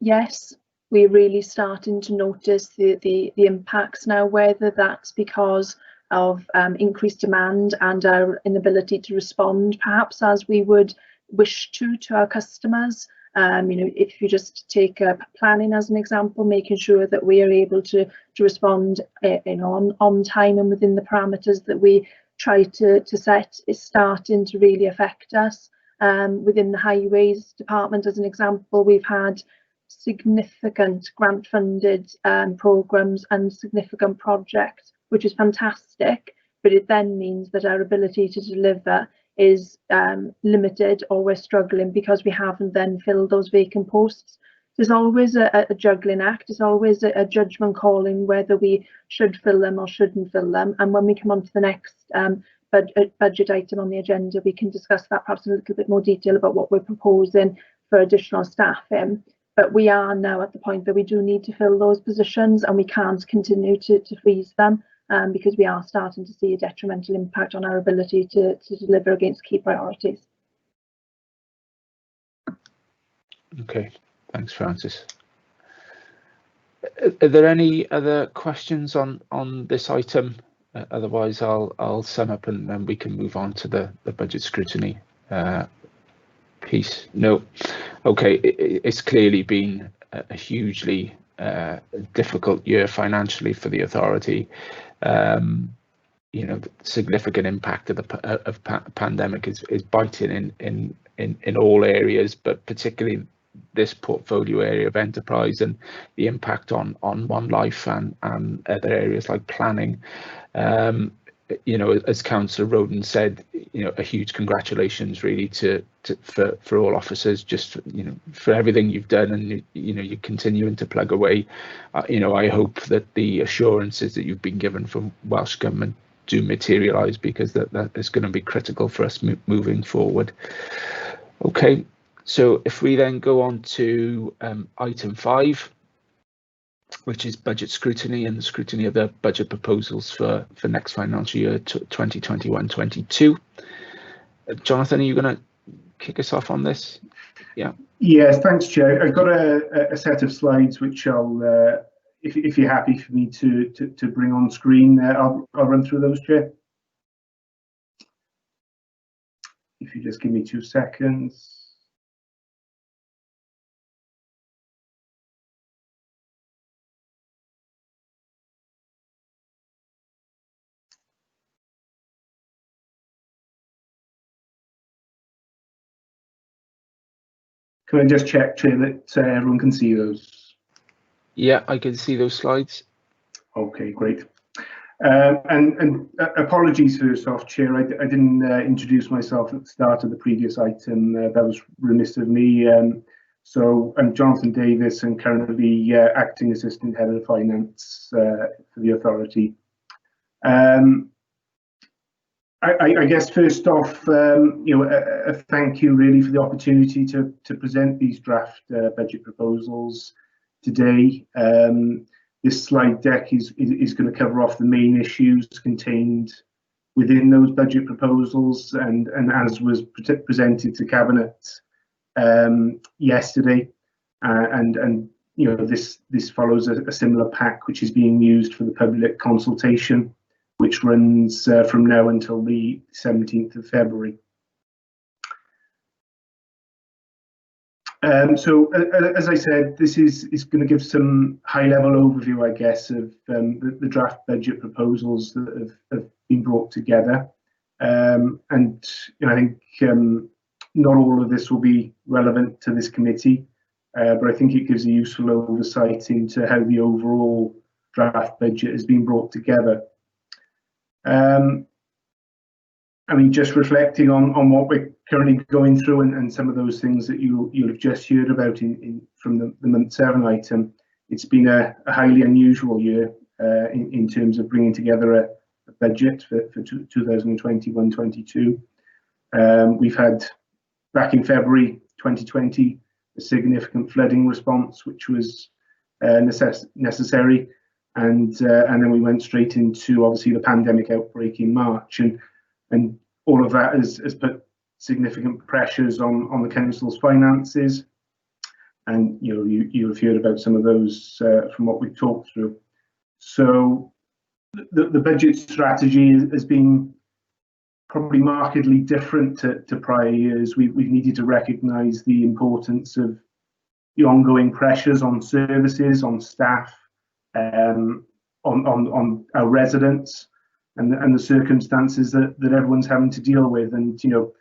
Speaker 5: Yes, we're really starting to notice the impacts now, whether that's because of increased demand and our inability to respond perhaps as we would wish to our customers. If you just take planning as an example, making sure that we are able to respond on time and within the parameters that we try to set is starting to really affect us. Within the highways department, as an example, we've had significant grant funded programs and significant projects, which is fantastic, but it then means that our ability to deliver is limited, or we're struggling because we haven't then filled those vacant posts. There's always a juggling act. There's always a judgment calling whether we should fill them or shouldn't fill them. And when we come on to the next budget item on the agenda, we can discuss that perhaps in a little bit more detail about what we're proposing for additional staffing. But we are now at the point that we do need to fill those positions, and we can't continue to freeze them because we are starting to see a detrimental impact on our ability to deliver against key priorities.
Speaker 1: Okay, thanks, Francis. Are there any other questions on this item? Otherwise, I'll sum up and then we can move on to the budget scrutiny piece. No. Okay, it's clearly been a hugely difficult year financially for the authority. Significant impact of the pandemic is biting in all areas, but particularly this portfolio area of enterprise and the impact on One Life and other areas like planning. As Councillor Roden said, a huge congratulations really for all officers, just for everything you've done, and you're continuing to plug away. I hope that the assurances that you've been given from Welsh Government do materialise, because that is going to be critical for us moving forward. Okay, so if we then go on to item 5, which is budget scrutiny and the scrutiny of the budget proposals for next financial year 2021-22. Jonathan, are you going to kick us off on this? Yeah.
Speaker 3: Yes, thanks, Chair. I've got a set of slides which I'll, if you're happy for me to bring on screen, I'll run through those, Chair. If you just give me 2 seconds. Can I just check, Chair, that everyone can see those?
Speaker 1: Yeah, I can see those slides.
Speaker 3: Okay, great. And apologies first off, Chair, I didn't introduce myself at the start of the previous item. That was remiss of me. So I'm Jonathan Davis, and currently Acting Assistant Head of Finance for the authority. I guess first off, a thank you really for the opportunity to present these draft budget proposals today. This slide deck is going to cover off the main issues contained within those budget proposals, and as was presented to Cabinet yesterday. and you know, this follows a similar pack which is being used for the public consultation, which runs from now until the 17th of February. So as I said, this is going to give some high-level overview, I guess, of the draft budget proposals that have been brought together. And you know, I think not all of this will be relevant to this committee, but I think it gives a useful oversight into how the overall draft budget has been brought together. I mean, just reflecting on what we're currently going through and some of those things that you'll have just heard about from the month 7 item, it's been a highly unusual year in terms of bringing together a budget for 2021-22. We've had, back in February 2020, a significant flooding response, which was necessary, and then we went straight into, obviously, the pandemic outbreak in March, and all of that has put significant pressures on the council's finances, and you know, you have heard about some of those from what we've talked through. So the budget strategy has been probably markedly different to prior years. We've needed to recognise the importance of the ongoing pressures on services, on staff, on our residents, and the circumstances that everyone's having to deal with. And you know,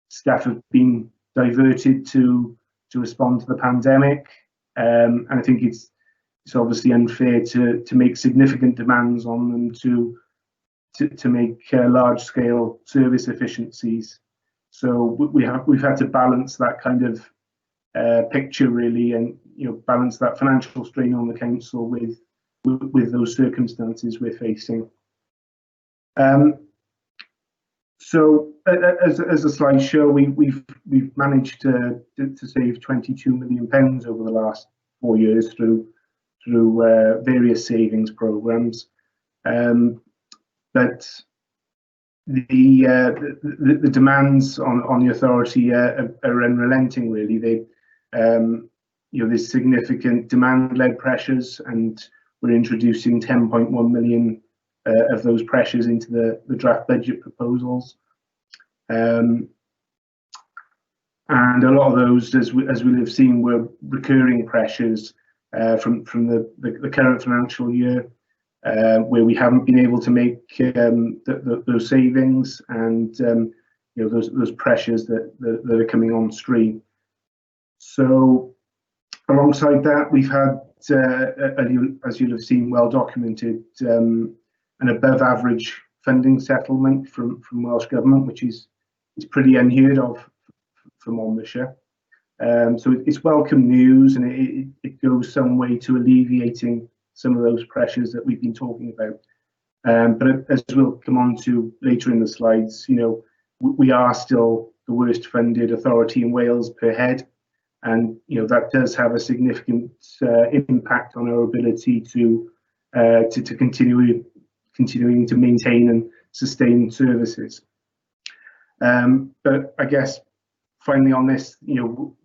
Speaker 3: staff have been diverted to respond to the pandemic, and I think it's obviously unfair to make significant demands on them to make large-scale service efficiencies. So we've had to balance that kind of picture, really, and you know, balance that financial strain on the council with those circumstances we're facing. So as the slides show, we've managed to save £22 million over the last 4 years through various savings programs, but the demands on the authority are unrelenting, really. They you know, there's significant demand-led pressures, and we're introducing 10.1 million of those pressures into the draft budget proposals, and a lot of those, as we'll have seen, were recurring pressures from the current financial year, where we haven't been able to make those savings, and you know, those pressures that are coming on stream. So alongside that, we've had, as you'll have seen, well documented, an above average funding settlement from Welsh Government, which is pretty unheard of for Monmouthshire. So it's welcome news, and it goes some way to alleviating some of those pressures that we've been talking about. But as we'll come on to later in the slides, you know, we are still the worst funded authority in Wales per head, and you know, that does have a significant impact on our ability to continuing to maintain and sustain services. But I guess finally on this, you know,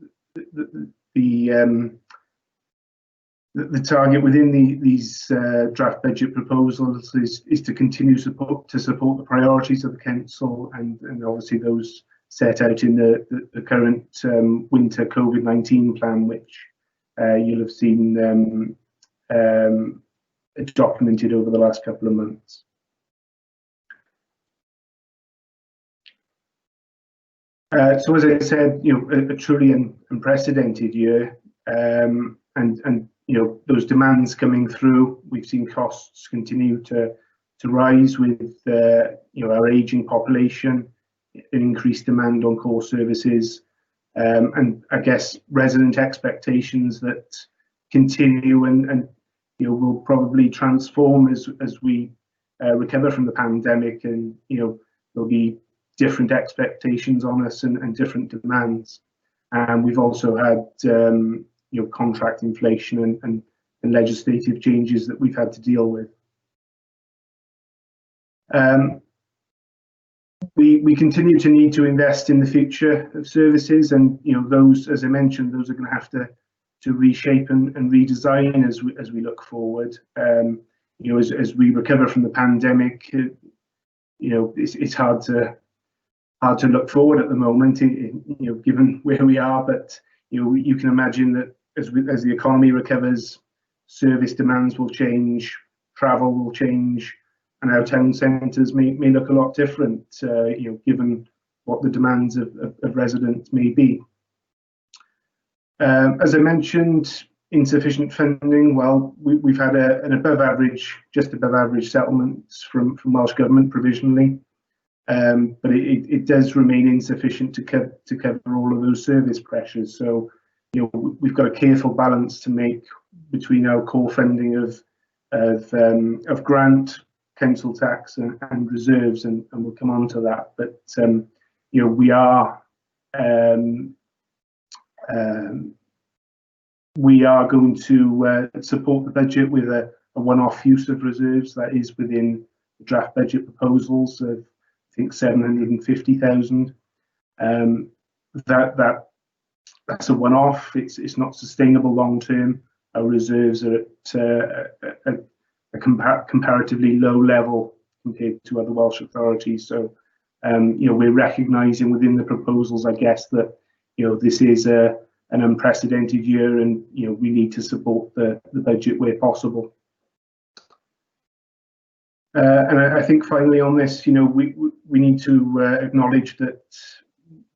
Speaker 3: the target within these draft budget proposals is to continue to support the priorities of the council, and obviously those set out in the current winter COVID-19 plan, which you'll have seen documented over the last couple of months. So as I said, you know, a truly unprecedented year, and you know, those demands coming through. We've seen costs continue to rise with you know, our aging population, increased demand on core services, and I guess resident expectations that continue and you know, will probably transform as we recover from the pandemic, and you know, there'll be different expectations on us and different demands. And we've also had you know, contract inflation and legislative changes that we've had to deal with. We continue to need to invest in the future of services, and you know, those, as I mentioned, those are going to have to reshape and redesign as we look forward. You know, as we recover from the pandemic, you know, it's hard to look forward at the moment, you know, given where we are. But you know, you can imagine that as the economy recovers, service demands will change, travel will change, and our town centres may look a lot different, you know, given what the demands of residents may be. As I mentioned, insufficient funding. Well, we've had an just above average settlements from Welsh Government provisionally, but it does remain insufficient to cover all of those service pressures. So, you know, we've got a careful balance to make between our core funding of grant, council tax, and reserves, and we'll come on to that. But you know, we are going to support the budget with a one-off use of reserves that is within the draft budget proposals of, I think, 750,000. That's a one-off. It's not sustainable long term. Our reserves are at a comparatively low level compared to other Welsh authorities. So, you know, we're recognising within the proposals, I guess, that, you know, this is an unprecedented year, and you know, we need to support the budget where possible. And I think finally on this, you know, we need to acknowledge that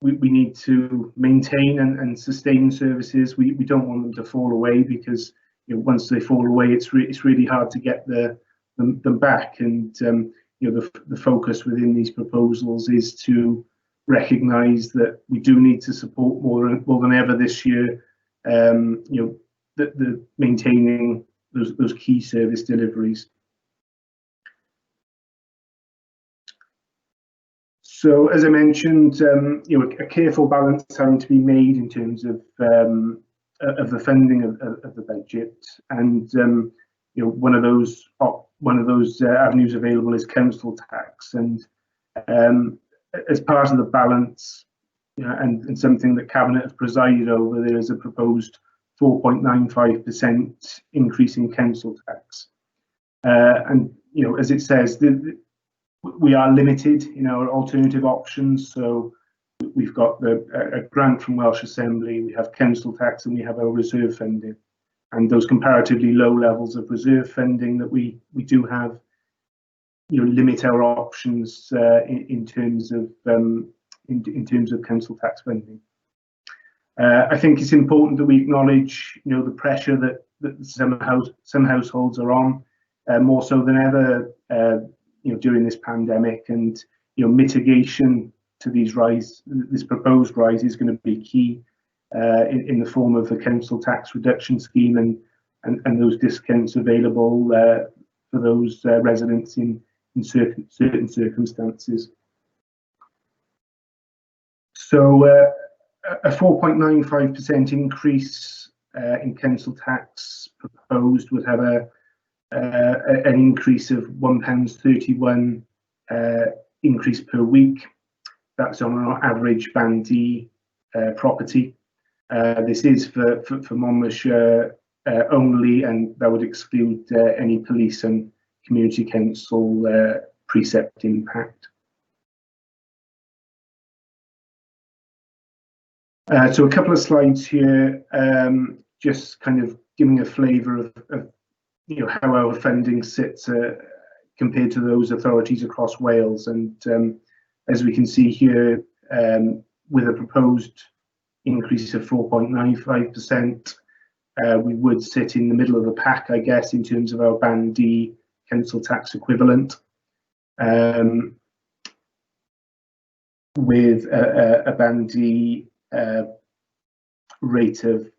Speaker 3: we need to maintain and sustain services. We don't want them to fall away, because you know, once they fall away, it's really hard to get them back. And you know, the focus within these proposals is to recognise that we do need to support more than ever this year. You know, the maintaining those key service deliveries. So, as I mentioned, you know, a careful balance having to be made in terms of the funding of the budget, and you know, one of those avenues available is council tax, and as part of the balance, you know, and something that Cabinet has presided over, there is a proposed 4.95% increase in council tax, and you know, as it says, we are limited in our alternative options. So we've got a grant from Welsh Assembly, we have council tax, and we have our reserve funding. And those comparatively low levels of reserve funding that we do have, you know, limit our options in terms of council tax funding. I think it's important that we acknowledge, you know, the pressure that some households are on, more so than ever, you know, during this pandemic, and you know, mitigation to this proposed rise is going to be key in the form of the council tax reduction scheme and those discounts available for those residents in certain circumstances. So a 4.95% increase in council tax proposed would have an increase of £1.31 increase per week. That's on an average Band D property. This is for Monmouthshire only, and that would exclude any police and community council precept impact. So a couple of slides here, just kind of giving a flavour of you know, how our funding sits compared to those authorities across Wales. And as we can see here, with a proposed increase of 4.95%, we would sit in the middle of the pack, I guess, in terms of our Band D council tax equivalent, with a Band D rate of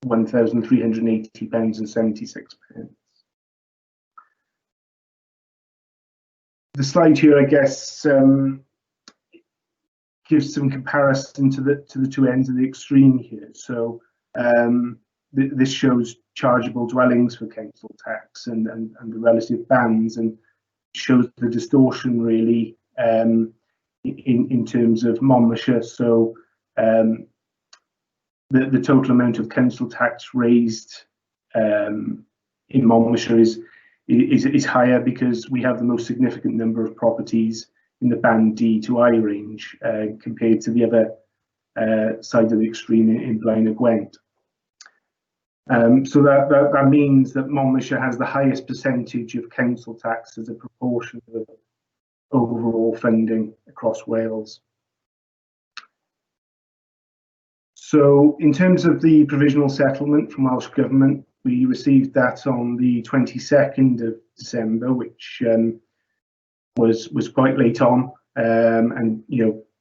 Speaker 3: £1,380.76. The slide here, I guess, gives some comparison to the two ends of the extreme here. So this shows chargeable dwellings for council tax and the relative bands, and shows the distortion really in terms of Monmouthshire. So the total amount of council tax raised in Monmouthshire is higher because we have the most significant number of properties in the Band D to I range compared to the other side of the extreme in Blaen y Gwent. So that means that Monmouthshire has the highest percentage of council tax as a proportion of overall funding across Wales. So in terms of the provisional settlement from Welsh Government, we received that on the 22nd of December, which was quite late on, and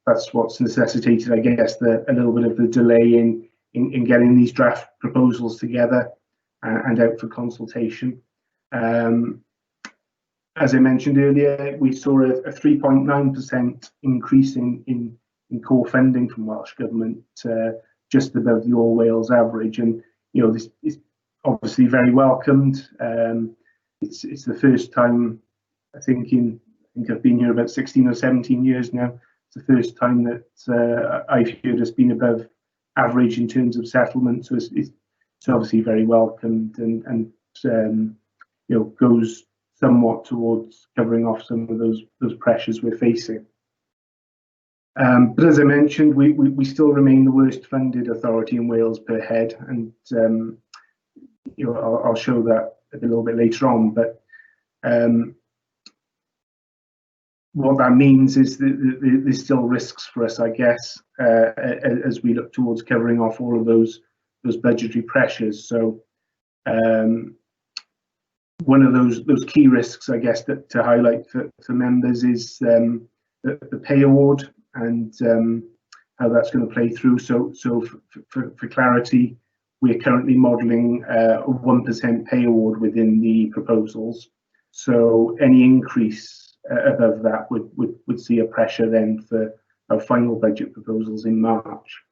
Speaker 3: that's what's necessitated, I guess, a little bit of the delay in getting these draft proposals together and out for consultation. As I mentioned earlier, we saw a 3.9% increase in core funding from Welsh Government, just above the All Wales average, and this is obviously very welcomed. It's the first time I think I've been here about 16 or 17 years now. It's the first time that I've heard us been above average in terms of settlement, so it's obviously very welcomed and goes somewhat towards covering off some of those pressures we're facing. But as I mentioned, we still remain the worst funded authority in Wales per head, and I'll show that a little bit later on. But what that means is that there's still risks for us, I guess, as we look towards covering off all of those budgetary pressures. So one of those key risks, I guess, that to highlight for members is the pay award and how that's going to play through. So for clarity, we're currently modelling a 1% pay award within the proposals. So any increase above that would see a pressure then for our final budget proposals in March.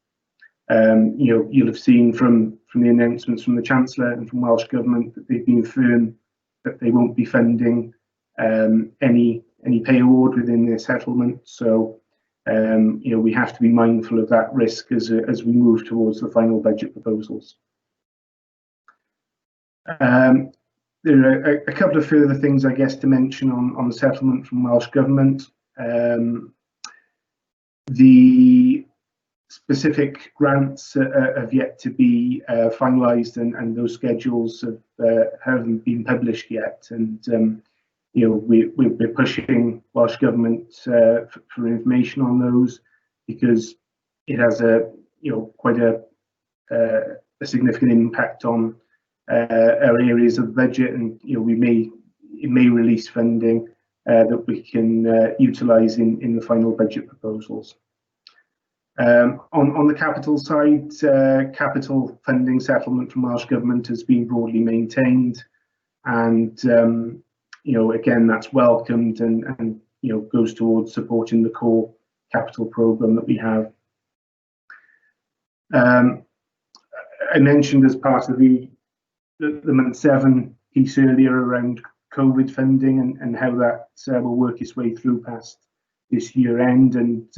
Speaker 3: You'll have seen from the announcements from the Chancellor and from Welsh Government that they've been firm that they won't be funding any pay award within their settlement. So we have to be mindful of that risk as we move towards the final budget proposals. There are a couple of further things, I guess, to mention on the settlement from Welsh Government. The specific grants have yet to be finalised, and those schedules haven't been published yet. And we're pushing Welsh Government for information on those, because it has quite a significant impact on our areas of budget, and it may release funding that we can utilise in the final budget proposals. On the capital side, capital funding settlement from Welsh Government has been broadly maintained, and again, that's welcomed and goes towards supporting the core capital programme that we have. I mentioned as part of the month 7 piece earlier around COVID funding and how that will work its way through past this year end, and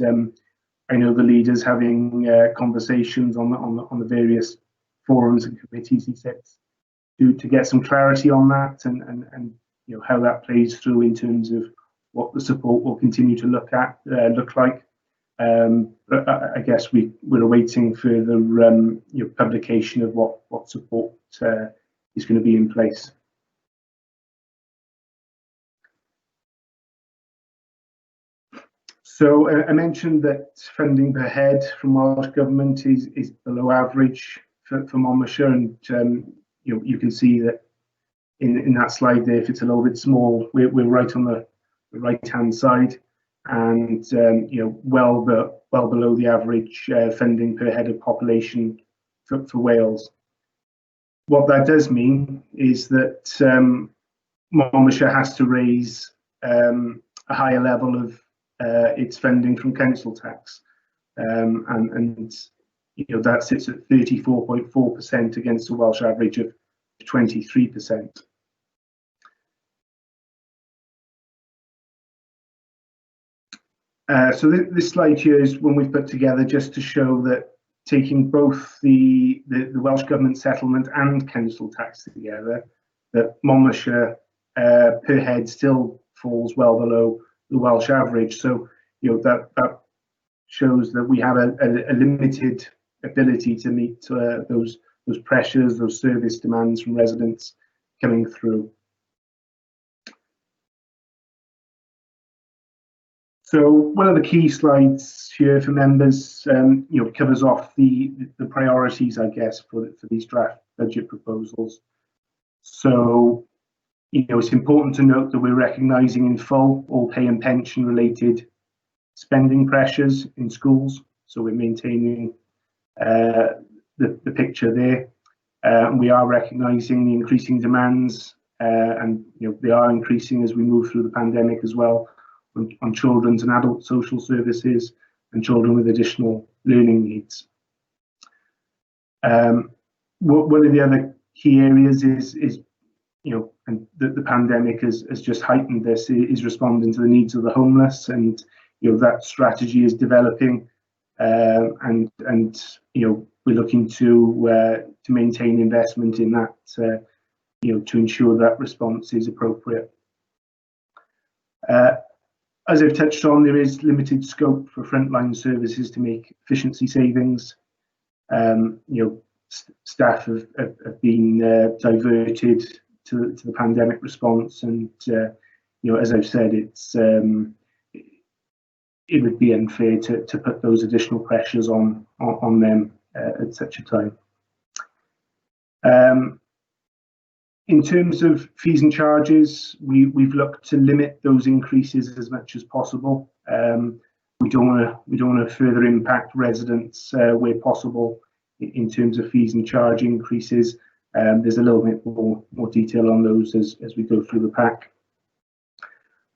Speaker 3: I know the leaders having conversations on the various forums and committees he sets to get some clarity on that and how that plays through in terms of what the support will continue to look like. But I guess we're awaiting further publication of what support is going to be in place. So I mentioned that funding per head from Welsh Government is below average for Monmouthshire, and you can see that in that slide there, if it's a little bit small, we're right on the right-hand side, and well below the average funding per head of population for Wales. What that does mean is that Monmouthshire has to raise a higher level of its funding from council tax, and that sits at 34.4% against the Welsh average of 23%. So this slide here is one we've put together just to show that taking both the Welsh Government settlement and council tax together, that Monmouthshire per head still falls well below the Welsh average. So that shows that we have a limited ability to meet those pressures, those service demands from residents coming through. So one of the key slides here for members, covers off the priorities, I guess, for these draft budget proposals. So, it's important to note that we're recognising in full all pay and pension related spending pressures in schools. So we're maintaining the picture there. And we are recognising the increasing demands, and they are increasing as we move through the pandemic as well, on children's and adult social services and children with additional learning needs. One of the other key areas is and the pandemic has just heightened this, is responding to the needs of the homeless, and that strategy is developing, and we're looking to maintain investment in that, to ensure that response is appropriate. As I've touched on, there is limited scope for frontline services to make efficiency savings. Staff have been diverted to the pandemic response, and as I've said, it would be unfair to put those additional pressures on them at such a time. In terms of fees and charges, we've looked to limit those increases as much as possible. We don't want to further impact residents where possible in terms of fees and charge increases. There's a little bit more detail on those as we go through the pack.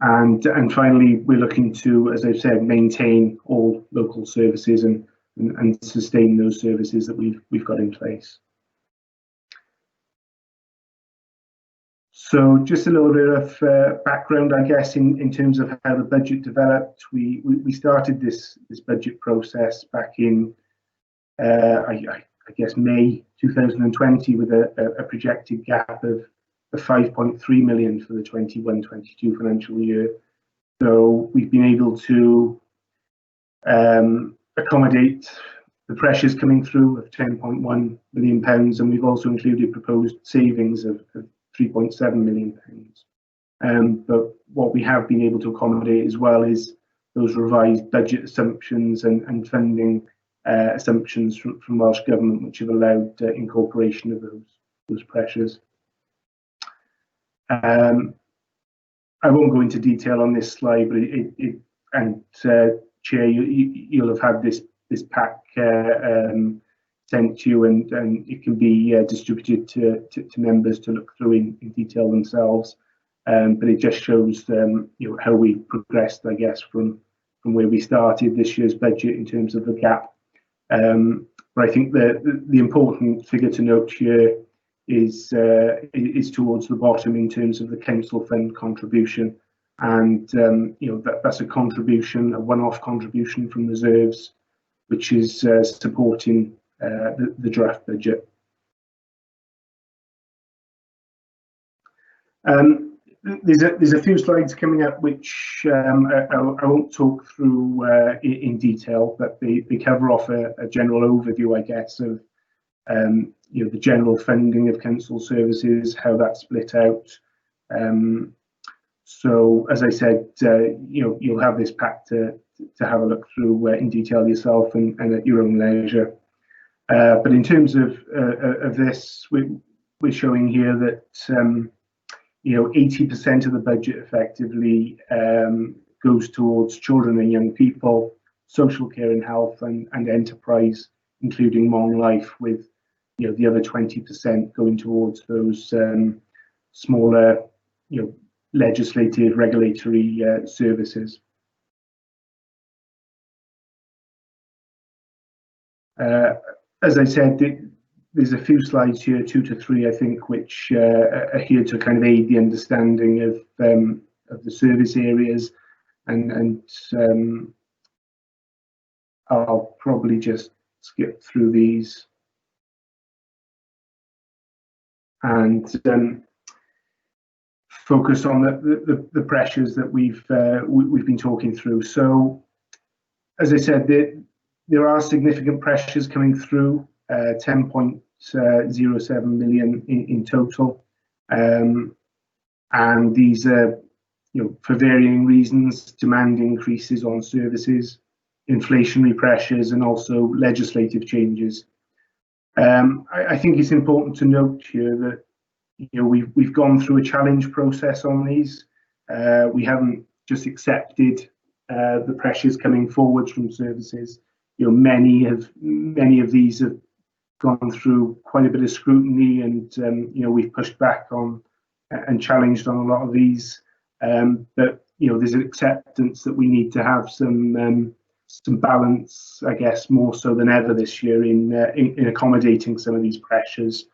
Speaker 3: And finally, we're looking to, as I've said, maintain all local services and sustain those services that we've got in place. So just a little bit of background, I guess, in terms of how the budget developed. We started this budget process back in, I guess, May 2020 with a projected gap of 5.3 million for the 21-22 financial year. So we've been able to accommodate the pressures coming through of £10.1 million, and we've also included proposed savings of £3.7 million. But what we have been able to accommodate as well is those revised budget assumptions and funding assumptions from Welsh Government, which have allowed incorporation of those pressures. I won't go into detail on this slide, but Chair, you'll have had this pack sent to you, and it can be distributed to members to look through in detail themselves. But it just shows how we progressed, I guess, from where we started this year's budget in terms of the gap. But I think the important figure to note here is towards the bottom in terms of the council fund contribution, and that's a contribution, a one-off contribution from reserves, which is supporting the draft budget. There's a few slides coming up which I won't talk through in detail, but they cover off a general overview, I guess, of the general funding of council services, how that's split out. So as I said, you'll have this pack to have a look through in detail yourself and at your own leisure. But in terms of this, we're showing here that 80% of the budget effectively goes towards children and young people, social care and health, and enterprise, including Mon Life, with the other 20% going towards those smaller, legislative, regulatory services. As I said, there's a few slides here, 2 to 3, I think, which are here to kind of aid the understanding of the service areas, and I'll probably just skip through these and focus on the pressures that we've been talking through. So, as I said, there are significant pressures coming through, 10.07 million in total, and these are, for varying reasons, demand increases on services, inflationary pressures, and also legislative changes. I think it's important to note here that we've gone through a challenge process on these. We haven't just accepted the pressures coming forwards from services. Many of these have gone through quite a bit of scrutiny, and we've pushed back on and challenged on a lot of these. But there's an acceptance that we need to have some balance, I guess, more so than ever this year in accommodating some of these pressures.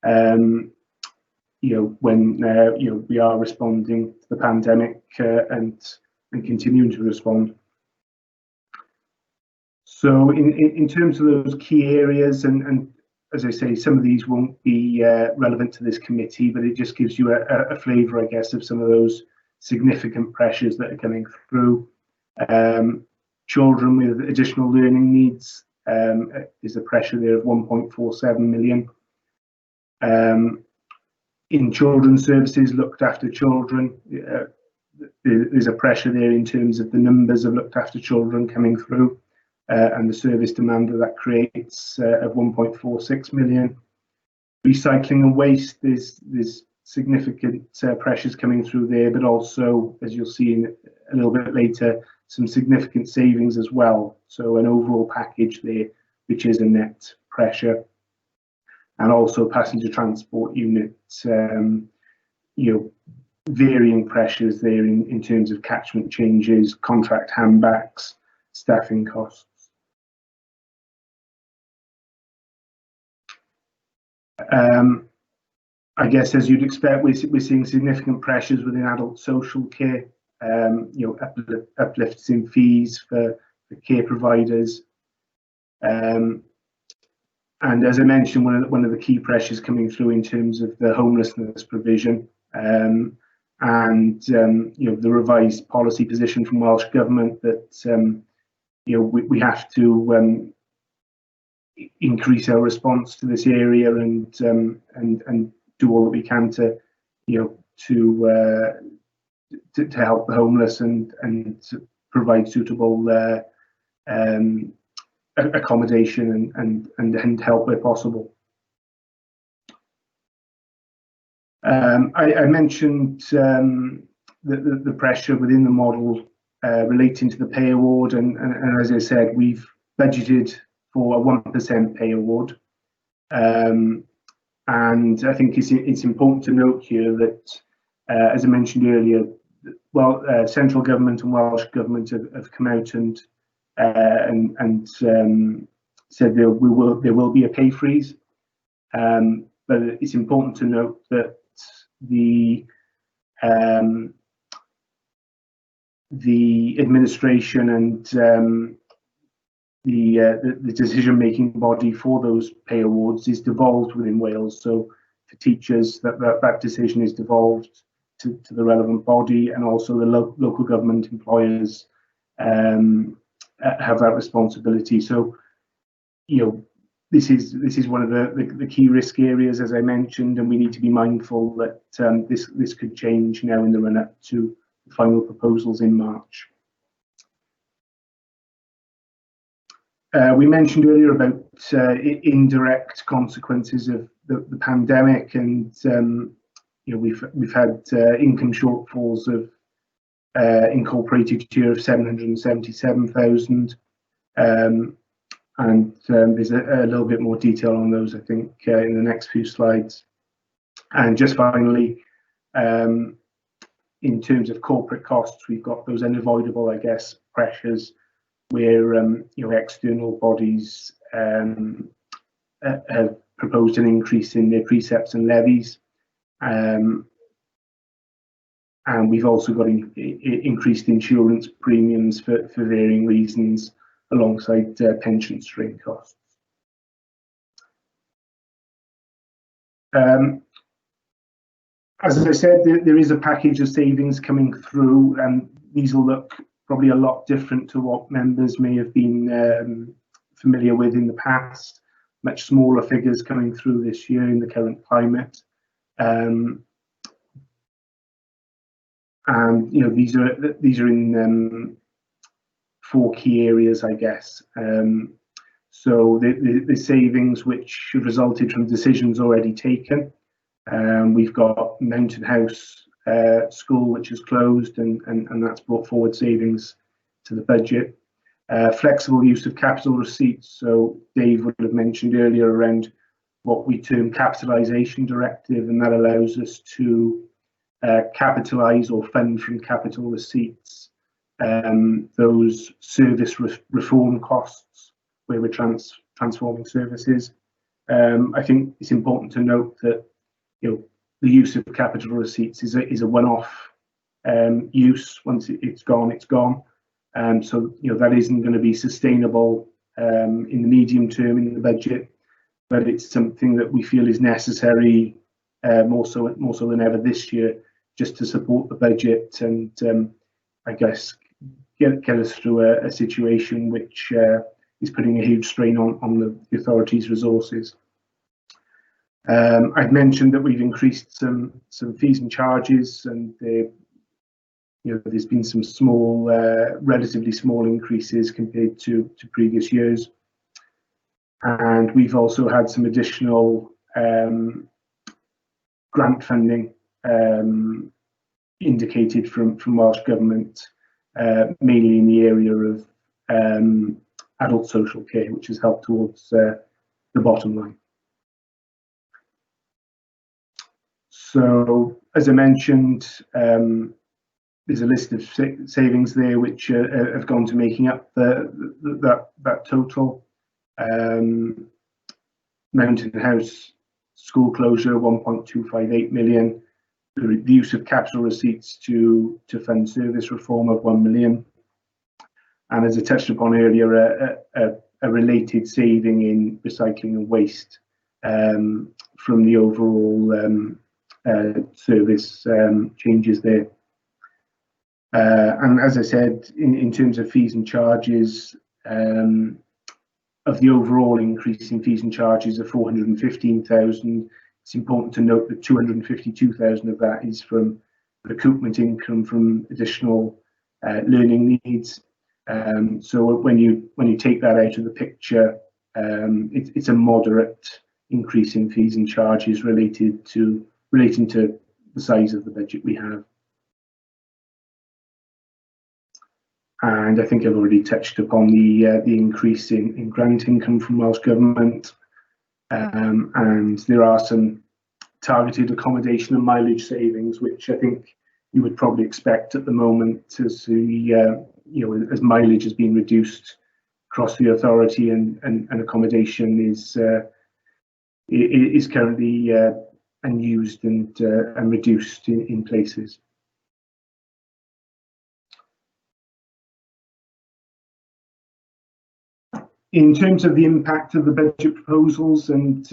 Speaker 3: When we are responding to the pandemic and continuing to respond. So in terms of those key areas, and as I say, some of these won't be relevant to this committee, but it just gives you a flavour, I guess, of some of those significant pressures that are coming through. Children with additional learning needs is a pressure there of 1.47 million. In children's services, looked after children, there's a pressure there in terms of the numbers of looked after children coming through and the service demand that creates of 1.46 million. Recycling and waste, there's significant pressures coming through there, but also, as you'll see in a little bit later, some significant savings as well. So an overall package there, which is a net pressure. And also passenger transport units, varying pressures there in terms of catchment changes, contract handbacks, staffing costs. I guess, as you'd expect, we're seeing significant pressures within adult social care, uplifts in fees for care providers. And as I mentioned, one of the key pressures coming through in terms of the homelessness provision, and the revised policy position from Welsh Government that we have to increase our response to this area and do all that we can to help the homeless and to provide suitable accommodation and help where possible. I mentioned the pressure within the model relating to the pay award, and as I said, we've budgeted for a 1% pay award. And I think it's important to note here that, as I mentioned earlier, central government and Welsh Government have come out and said there will be a pay freeze. But it's important to note that the administration and the decision-making body for those pay awards is devolved within Wales. So for teachers, that decision is devolved to the relevant body, and also the local government employers have that responsibility. So this is one of the key risk areas, as I mentioned, and we need to be mindful that this could change now in the run-up to the final proposals in March. We mentioned earlier about indirect consequences of the pandemic, and we've had income shortfalls of incorporated year of 777,000. And there's a little bit more detail on those, I think, in the next few slides. And just finally, in terms of corporate costs, we've got those unavoidable, I guess, pressures where external bodies have proposed an increase in their precepts and levies. And we've also got increased insurance premiums for varying reasons, alongside pension strain costs. As I said, there is a package of savings coming through, and these will look probably a lot different to what members may have been familiar with in the past. Much smaller figures coming through this year in the current climate. And you know, these are in 4 key areas, I guess. So the savings which have resulted from decisions already taken. We've got Mountain House School, which is closed, and that's brought forward savings to the budget. Flexible use of capital receipts. So Dave would have mentioned earlier around what we term capitalisation directive, and that allows us to capitalise or fund from capital receipts those service reform costs where we're transforming services. I think it's important to note that, you know, the use of capital receipts is a one-off use. Once it's gone, it's gone. So you know, that isn't going to be sustainable in the medium term in the budget, but it's something that we feel is necessary more so than ever this year, just to support the budget and I guess get us through a situation which is putting a huge strain on the authority's resources. I've mentioned that we've increased some fees and charges, and you know, there's been some small, relatively small increases compared to previous years, and we've also had some additional grant funding indicated from Welsh Government, mainly in the area of adult social care, which has helped towards the bottom line. So, as I mentioned, there's a list of savings there which have gone to making up that total. Mountain House School closure, 1.258 million. The use of capital receipts to fund service reform of 1 million. And as I touched upon earlier, a related saving in recycling and waste from the overall service changes there. And as I said, in terms of fees and charges, of the overall increase in fees and charges of 415,000, it's important to note that 252,000 of that is from recoupment income from additional learning needs. So when you take that out of the picture, it's a moderate increase in fees and charges relating to the size of the budget we have. And I think I've already touched upon the increase in grant income from Welsh Government, and there are some targeted accommodation and mileage savings, which I think you would probably expect at the moment as as mileage has been reduced across the authority, and accommodation is currently unused and reduced in places. In terms of the impact of the budget proposals, and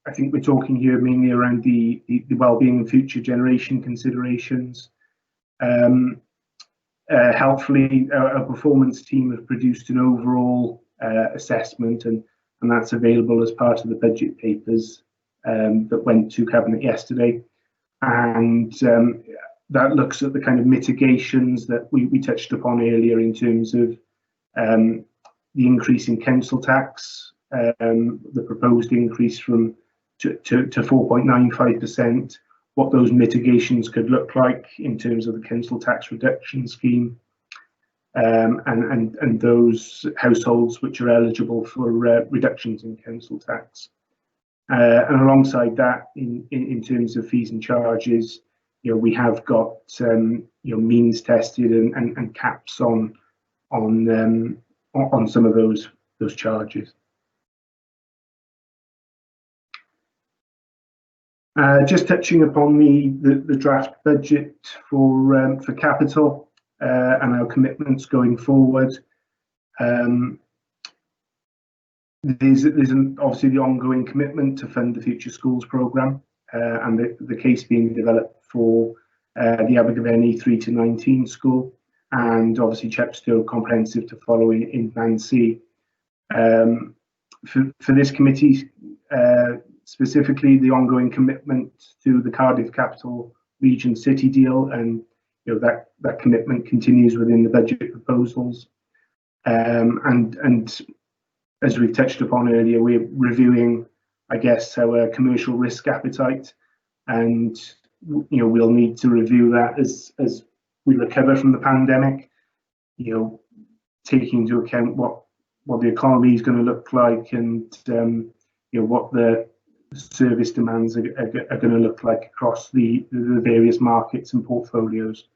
Speaker 3: I think we're talking here mainly around the wellbeing and future generation considerations. Helpfully, our performance team have produced an overall assessment, and that's available as part of the budget papers that went to Cabinet yesterday. And that looks at the kind of mitigations that we touched upon earlier in terms of the increase in council tax, the proposed increase to 4.95%, what those mitigations could look like in terms of the council tax reduction scheme, and those households which are eligible for reductions in council tax. And alongside that, in terms of fees and charges, we have got means tested and caps on some of those charges. Just touching upon the draft budget for capital and our commitments going forward. obviously the ongoing commitment to fund the Future Schools programme, and the case being developed for the Abergavenny 3 to 19 school, and obviously Chepstow Comprehensive to follow in Band C. For this committee, specifically the ongoing commitment to the Cardiff Capital Region City deal, and that commitment continues within the budget proposals. And as we've touched upon earlier, we're reviewing, I guess, our commercial risk appetite, and we'll need to review that as we recover from the pandemic. Taking into account what the economy is going to look like, and what the service demands are going to look like across the various markets and portfolios.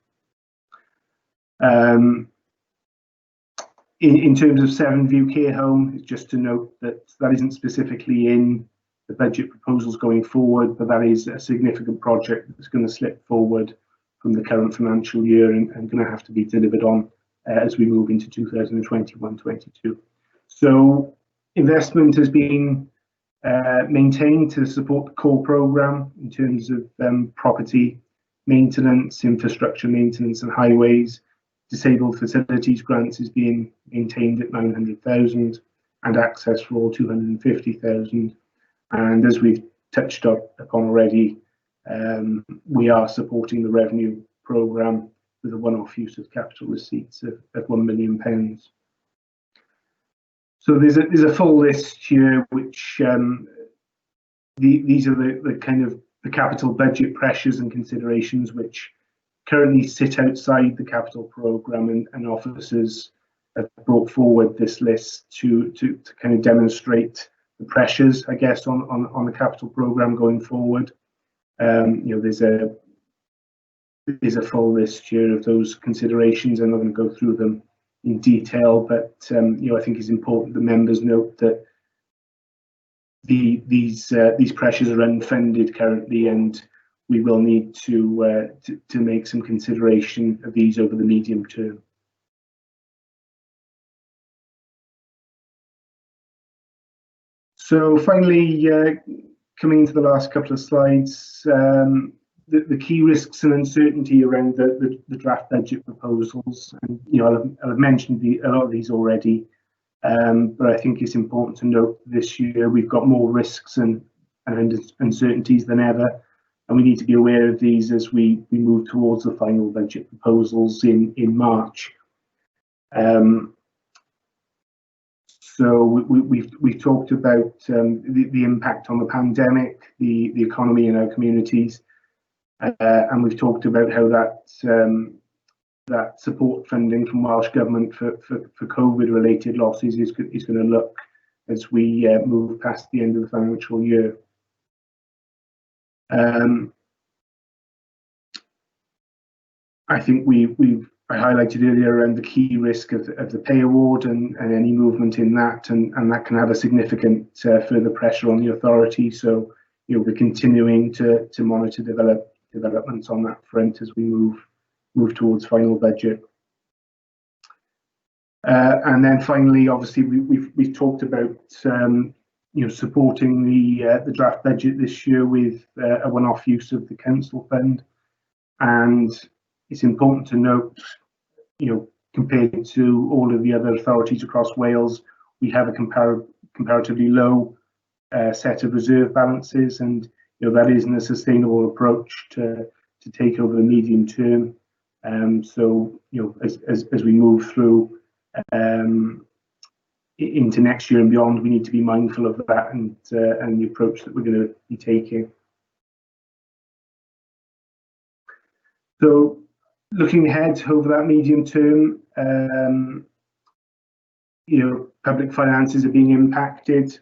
Speaker 3: In terms of 7View Care Home, just to note that isn't specifically in the budget proposals going forward, but that is a significant project that's going to slip forward from the current financial year and going to have to be delivered on as we move into 2021-22. So investment has been maintained to support the core programme in terms of property maintenance, infrastructure maintenance and highways. Disabled facilities grants is being maintained at 900,000 and access for all 250,000. And as we've touched upon already, we are supporting the revenue programme with a one-off use of capital receipts of £1 million. So there's a full list here, which these are the kind of the capital budget pressures and considerations which currently sit outside the capital programme, and officers have brought forward this list to kind of demonstrate the pressures, I guess, on the capital programme going forward. There's a full list here of those considerations. I'm not going to go through them in detail, but I think it's important that members note that these pressures are unfunded currently, and we will need to make some consideration of these over the medium term. So finally, coming into the last couple of slides, the key risks and uncertainty around the draft budget proposals. And I've mentioned a lot of these already, but I think it's important to note this year we've got more risks and uncertainties than ever. And we need to be aware of these as we move towards the final budget proposals in March. So we've talked about the impact on the pandemic, the economy in our communities, and we've talked about how that support funding from Welsh Government for COVID-related losses is going to look as we move past the end of the financial year. I think I highlighted earlier around the key risk of the pay award and any movement in that, and that can have a significant further pressure on the authority. So we're continuing to monitor developments on that front as we move towards final budget. And then finally, obviously, we've talked about supporting the draft budget this year with a one-off use of the council fund, and it's important to note, compared to all of the other authorities across Wales, we have a comparatively low set of reserve balances, and that isn't a sustainable approach to take over the medium term. So as we move through into next year and beyond, we need to be mindful of that and the approach that we're going to be taking. So looking ahead over that medium term, public finances are being impacted.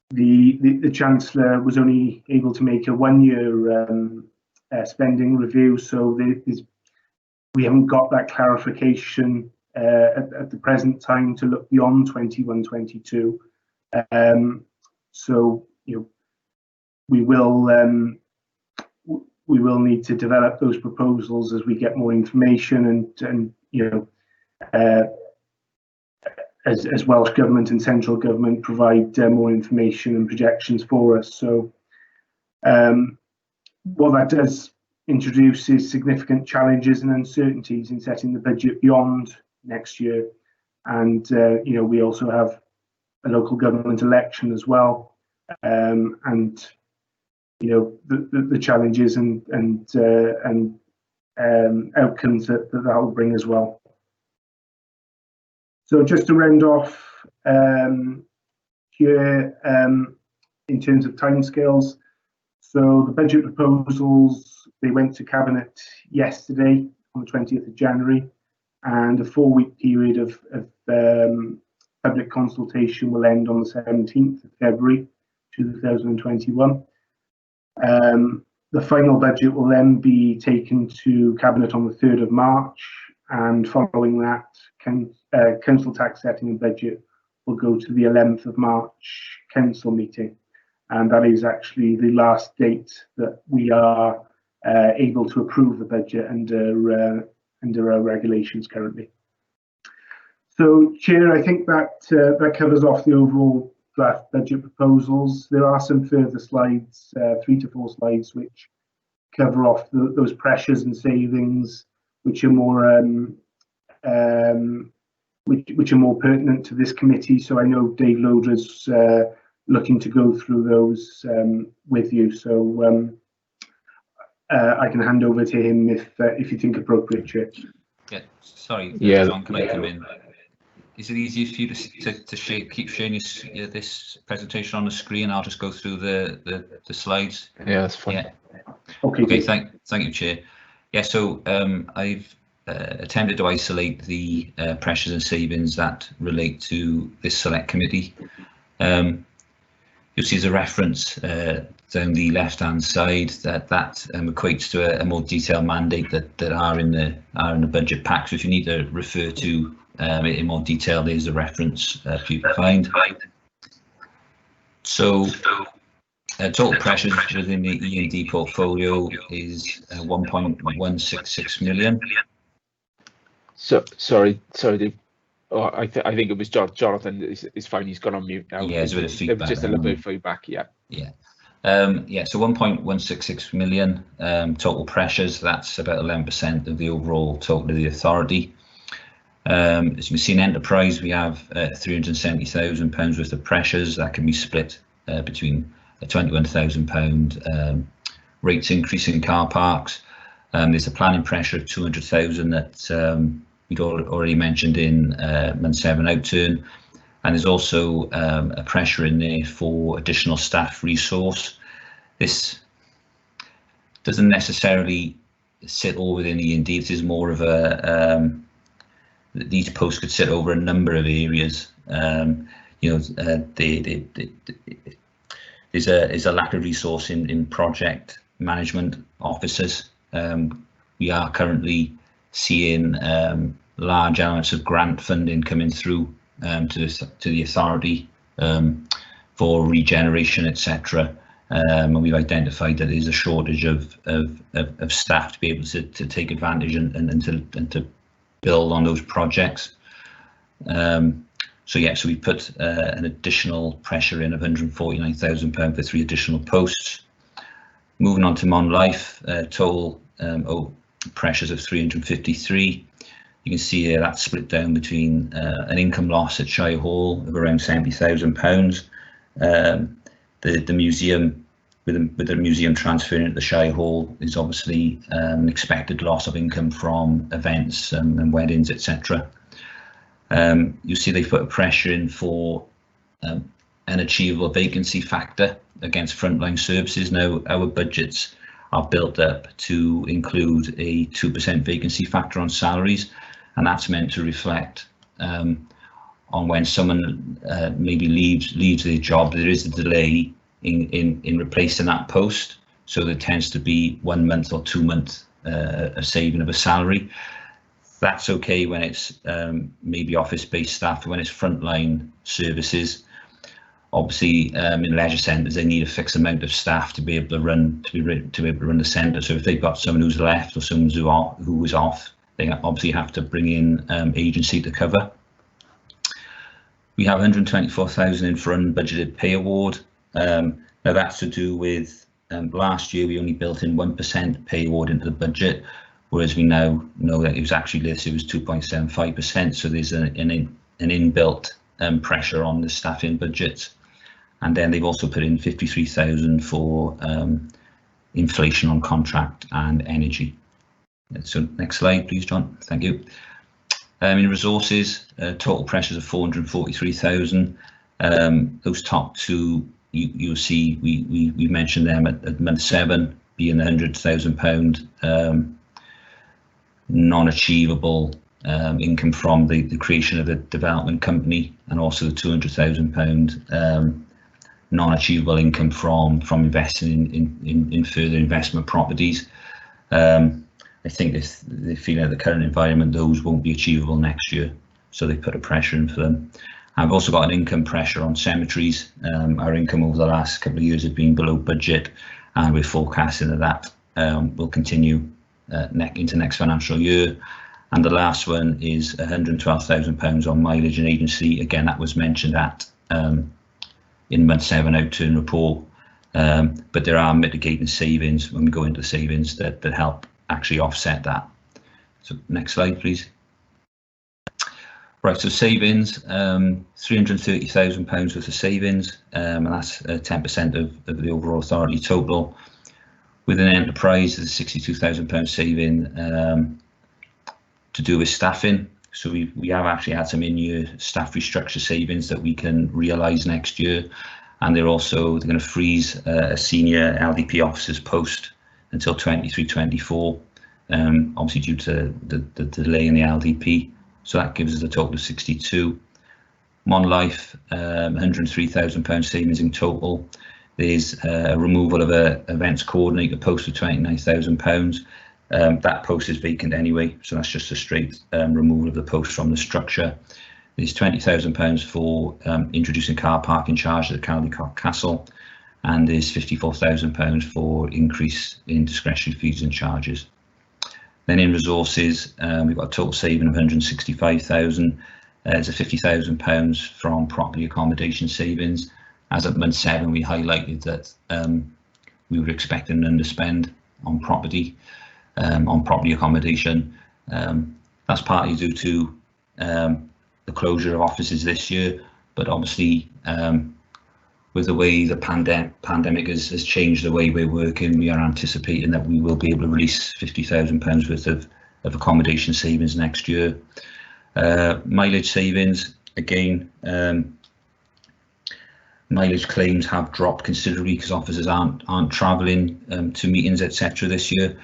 Speaker 3: The Chancellor was only able to make a one-year spending review, so we haven't got that clarification at the present time to look beyond 21-22. So we will need to develop those proposals as we get more information, and as Welsh Government and Central Government provide more information and projections for us. So what that does introduce is significant challenges and uncertainties in setting the budget beyond next year. And we also have a local government election as well, and the challenges and outcomes that will bring as well. So just to round off here, in terms of timescales, so the budget proposals, they went to Cabinet yesterday on the 20th of January, and a 4-week period of public consultation will end on the 17th of February 2021. The final budget will then be taken to Cabinet on the 3rd of March, and following that, council tax setting and budget will go to the 11th of March council meeting, and that is actually the last date that we are able to approve the budget under our regulations currently. So, Chair, I think that covers off the overall draft budget proposals. There are some further slides, 3 to 4 slides, which cover off those pressures and savings, which are more which are more pertinent to this committee. So I know Dave Loder's looking to go through those with you. So I can hand over to him if you think appropriate, Chair.
Speaker 4: Yeah, sorry,
Speaker 1: yeah.
Speaker 4: John, can I come in? Is it easier for you to keep sharing this presentation on the screen? I'll just go through the slides.
Speaker 1: Yeah, that's fine.
Speaker 4: Yeah.
Speaker 3: Okay.
Speaker 4: Thank you, Chair. Yeah, so I've attempted to isolate the pressures and savings that relate to this select committee. You'll see as a reference down the left-hand side that equates to a more detailed mandate that are in the budget pack. So if you need to refer to in more detail, there's a reference for you to find. So total pressures within the E&D portfolio is 1.166 million.
Speaker 1: So sorry. Oh, I think it was Jonathan. It's fine. He's gone on mute now.
Speaker 4: Yeah, there's a bit of feedback.
Speaker 1: There was just a little bit of feedback. Yeah.
Speaker 4: Yeah. So 1.166 million total pressures. That's about 11% of the overall total of the authority. As you can see in enterprise, we have £370,000 worth of pressures that can be split between a £21,000 rates increase in car parks. There's a planning pressure of 200,000 that we'd already mentioned in month 7 outturn, and there's also a pressure in there for additional staff resource. This doesn't necessarily sit all within E&D. This is more of a these posts could sit over a number of areas. There's a lack of resource in project management officers. We are currently seeing large elements of grant funding coming through to the authority for regeneration, etc. And we've identified that there's a shortage of staff to be able to take advantage and to build on those projects. So we put an additional pressure in of £149,000 for 3 additional posts. Moving on to Mon-Life, total pressures of 353. You can see here that's split down between an income loss at Shire Hall of around £70,000. The museum, with the museum transferring to the Shire Hall, is obviously an expected loss of income from events and weddings, etc. You see they put a pressure in for an achievable vacancy factor against frontline services. Now, our budgets are built up to include a 2% vacancy factor on salaries, and that's meant to reflect on when someone maybe leaves their job, there is a delay in replacing that post. So there tends to be 1 month or 2 months a saving of a salary. That's okay when it's maybe office-based staff. When it's frontline services, obviously in leisure centres they need a fixed amount of staff to be able to run the centre. So if they've got someone who's left or someone who was off, they obviously have to bring in agency to cover. We have 124,000 in for unbudgeted pay award. Now that's to do with last year we only built in 1% pay award into the budget, whereas we now know that it was actually this year was 2.75%. So there's an inbuilt pressure on the staffing budget. And then they've also put in 53,000 for inflation on contract and energy. So next slide, please, John. Thank you. In resources, total pressures of 443,000. Those top two, you'll see we mentioned them at month 7 being the £100,000 non-achievable income from the creation of a development company, and also the £200,000 non-achievable income from investing in further investment properties. I think they feel at the current environment those won't be achievable next year, so they put a pressure in for them. I've also got an income pressure on cemeteries. Our income over the last couple of years has been below budget, and we're forecasting that will continue into next financial year. And the last one is £112,000 on mileage and agency. Again, that was mentioned at in month 7 outturn report, but there are mitigating savings when we go into savings that help actually offset that. So next slide, please. Right, so savings, £330,000 worth of savings, and that's 10% of the overall authority total. Within enterprise, there's a £62,000 saving to do with staffing. So we have actually had some in-year staff restructure savings that we can realise next year, and they're going to freeze a senior LDP officer's post until 23-24, obviously due to the delay in the LDP. So that gives us a total of 62. Mon-Life, £103,000 savings in total. There's a removal of a events coordinator post of £29,000. That post is vacant anyway, so that's just a straight removal of the post from the structure. There's £20,000 for introducing car parking charge at the Caldecott Castle, and there's £54,000 for increase in discretionary fees and charges. Then in resources, we've got a total saving of £165,000. There's a £50,000 from property accommodation savings. As at month 7, we highlighted that we were expecting an underspend on property accommodation. That's partly due to the closure of offices this year, but obviously with the way the pandemic has changed the way we're working, we are anticipating that we will be able to release £50,000 worth of accommodation savings next year. Mileage savings, again, mileage claims have dropped considerably because officers aren't travelling to meetings, etc. this year.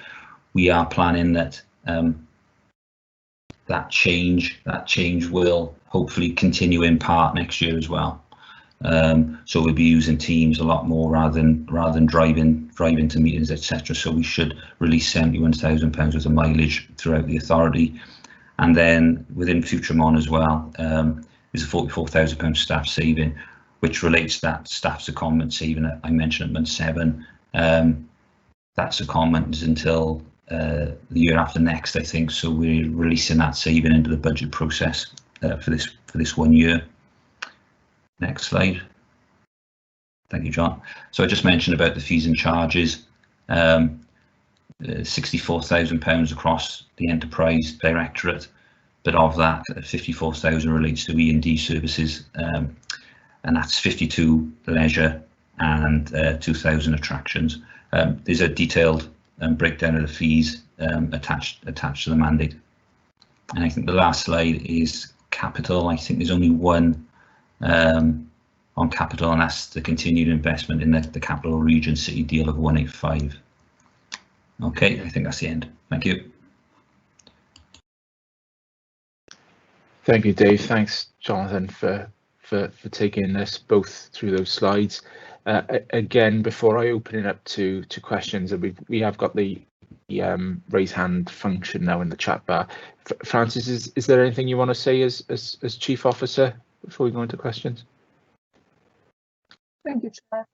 Speaker 4: We are planning that that change will hopefully continue in part next year as well. So we'll be using Teams a lot more rather than driving to meetings, etc. So we should release £71,000 worth of mileage throughout the authority. And then within Future Mon as well, there's a £44,000 staff saving, which relates to that staff secondment saving that I mentioned at month 7. That secondment is until the year after next, I think. So we're releasing that saving into the budget process for this 1 year. Next slide. Thank you, John. So I just mentioned about the fees and charges. £64,000 across the enterprise directorate, but of that, 54,000 relates to E&D services, and that's 52 leisure and 2,000 attractions. There's a detailed breakdown of the fees attached to the mandate. And I think the last slide is capital. I think there's only one on capital, and that's the continued investment in the Capital Region City deal of 185. Okay, I think that's the end. Thank you.
Speaker 1: Thank you, Dave. Thanks, Jonathan, for taking us both through those slides. Again, before I open it up to questions, and we have got the raise hand function now in the chat bar. Francis, is there anything you want to say as Chief Officer before we go into questions?
Speaker 5: Thank you, Chair.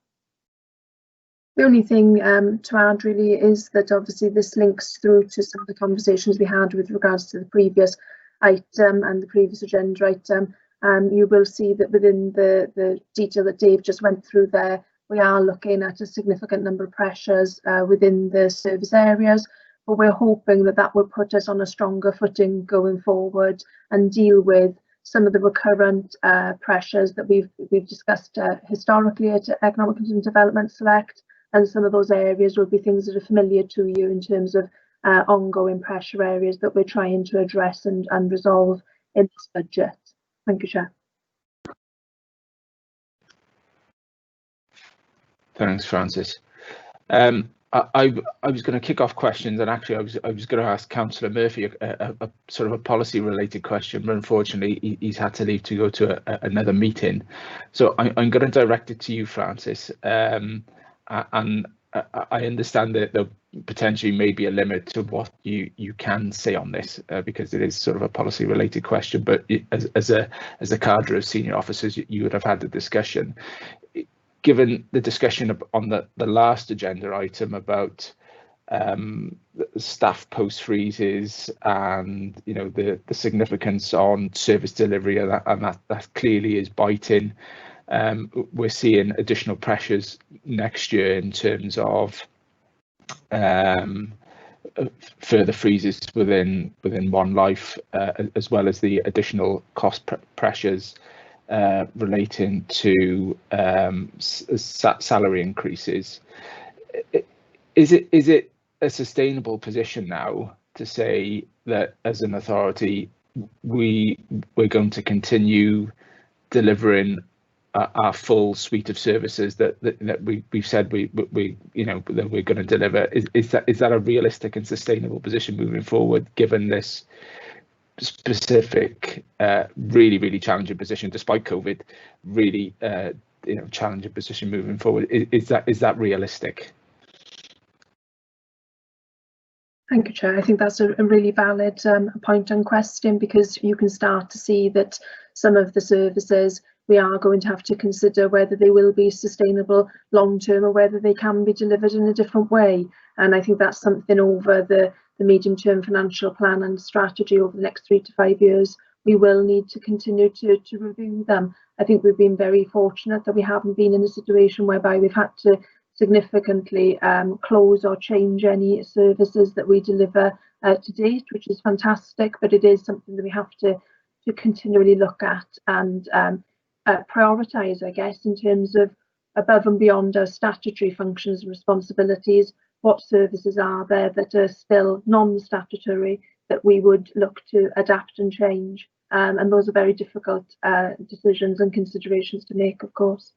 Speaker 5: The only thing to add really is that obviously this links through to some of the conversations we had with regards to the previous item and the previous agenda item, You will see that within the detail that Dave just went through there, we are looking at a significant number of pressures within the service areas, but we're hoping that that will put us on a stronger footing going forward and deal with some of the recurrent pressures that we've discussed historically at Economic and Development Select, and some of those areas will be things that are familiar to you in terms of ongoing pressure areas that we're trying to address and resolve in this budget. Thank you, Chair.
Speaker 1: Thanks, Francis. I was going to kick off questions, and actually I was going to ask Councillor Murphy a sort of a policy related question, but unfortunately he's had to leave to go to another meeting. So I'm going to direct it to you, Francis. And I understand that there potentially may be a limit to what you can say on this because it is sort of a policy related question. But as a cadre of senior officers, you would have had the discussion. Given the discussion on the last agenda item about staff post freezes and the significance on service delivery, and that clearly is biting. We're seeing additional pressures next year in terms of further freezes within One Life, as well as the additional cost pressures relating to salary increases. Is it a sustainable position now to say that as an authority we're going to continue delivering our full suite of services that we've said we that we're going to deliver? Is that a realistic and sustainable position moving forward, given this specific really challenging position despite COVID, really challenging position moving forward? Is that realistic?
Speaker 5: Thank you, Chair. I think that's a really valid point and question, because you can start to see that some of the services we are going to have to consider whether they will be sustainable long term or whether they can be delivered in a different way. And I think that's something over the medium-term financial plan and strategy over the next 3 to 5 years, we will need to continue to review them. I think we've been very fortunate that we haven't been in a situation whereby we've had to significantly close or change any services that we deliver to date, which is fantastic, but it is something that we have to continually look at and prioritise, I guess, in terms of above and beyond our statutory functions and responsibilities. What services are there that are still non-statutory that we would look to adapt and change? And those are very difficult decisions and considerations to make, of course.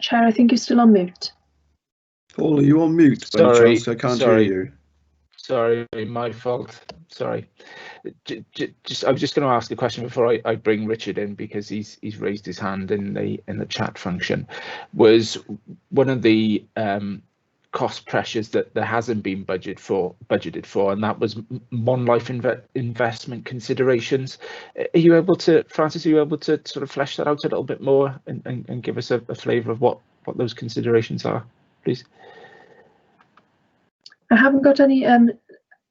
Speaker 5: Chair, I think you're still on mute.
Speaker 6: Paul, are you on mute?
Speaker 1: Sorry,
Speaker 6: I can't hear you.
Speaker 1: Sorry, my fault. Sorry. I was just going to ask a question before I bring Richard in, because he's raised his hand in the chat function. Was one of the cost pressures that there hasn't been budgeted for, and that was One Life investment considerations. Are you able to, Francis? Are you able to sort of flesh that out a little bit more and give us a flavour of what those considerations are, please?
Speaker 5: I haven't got any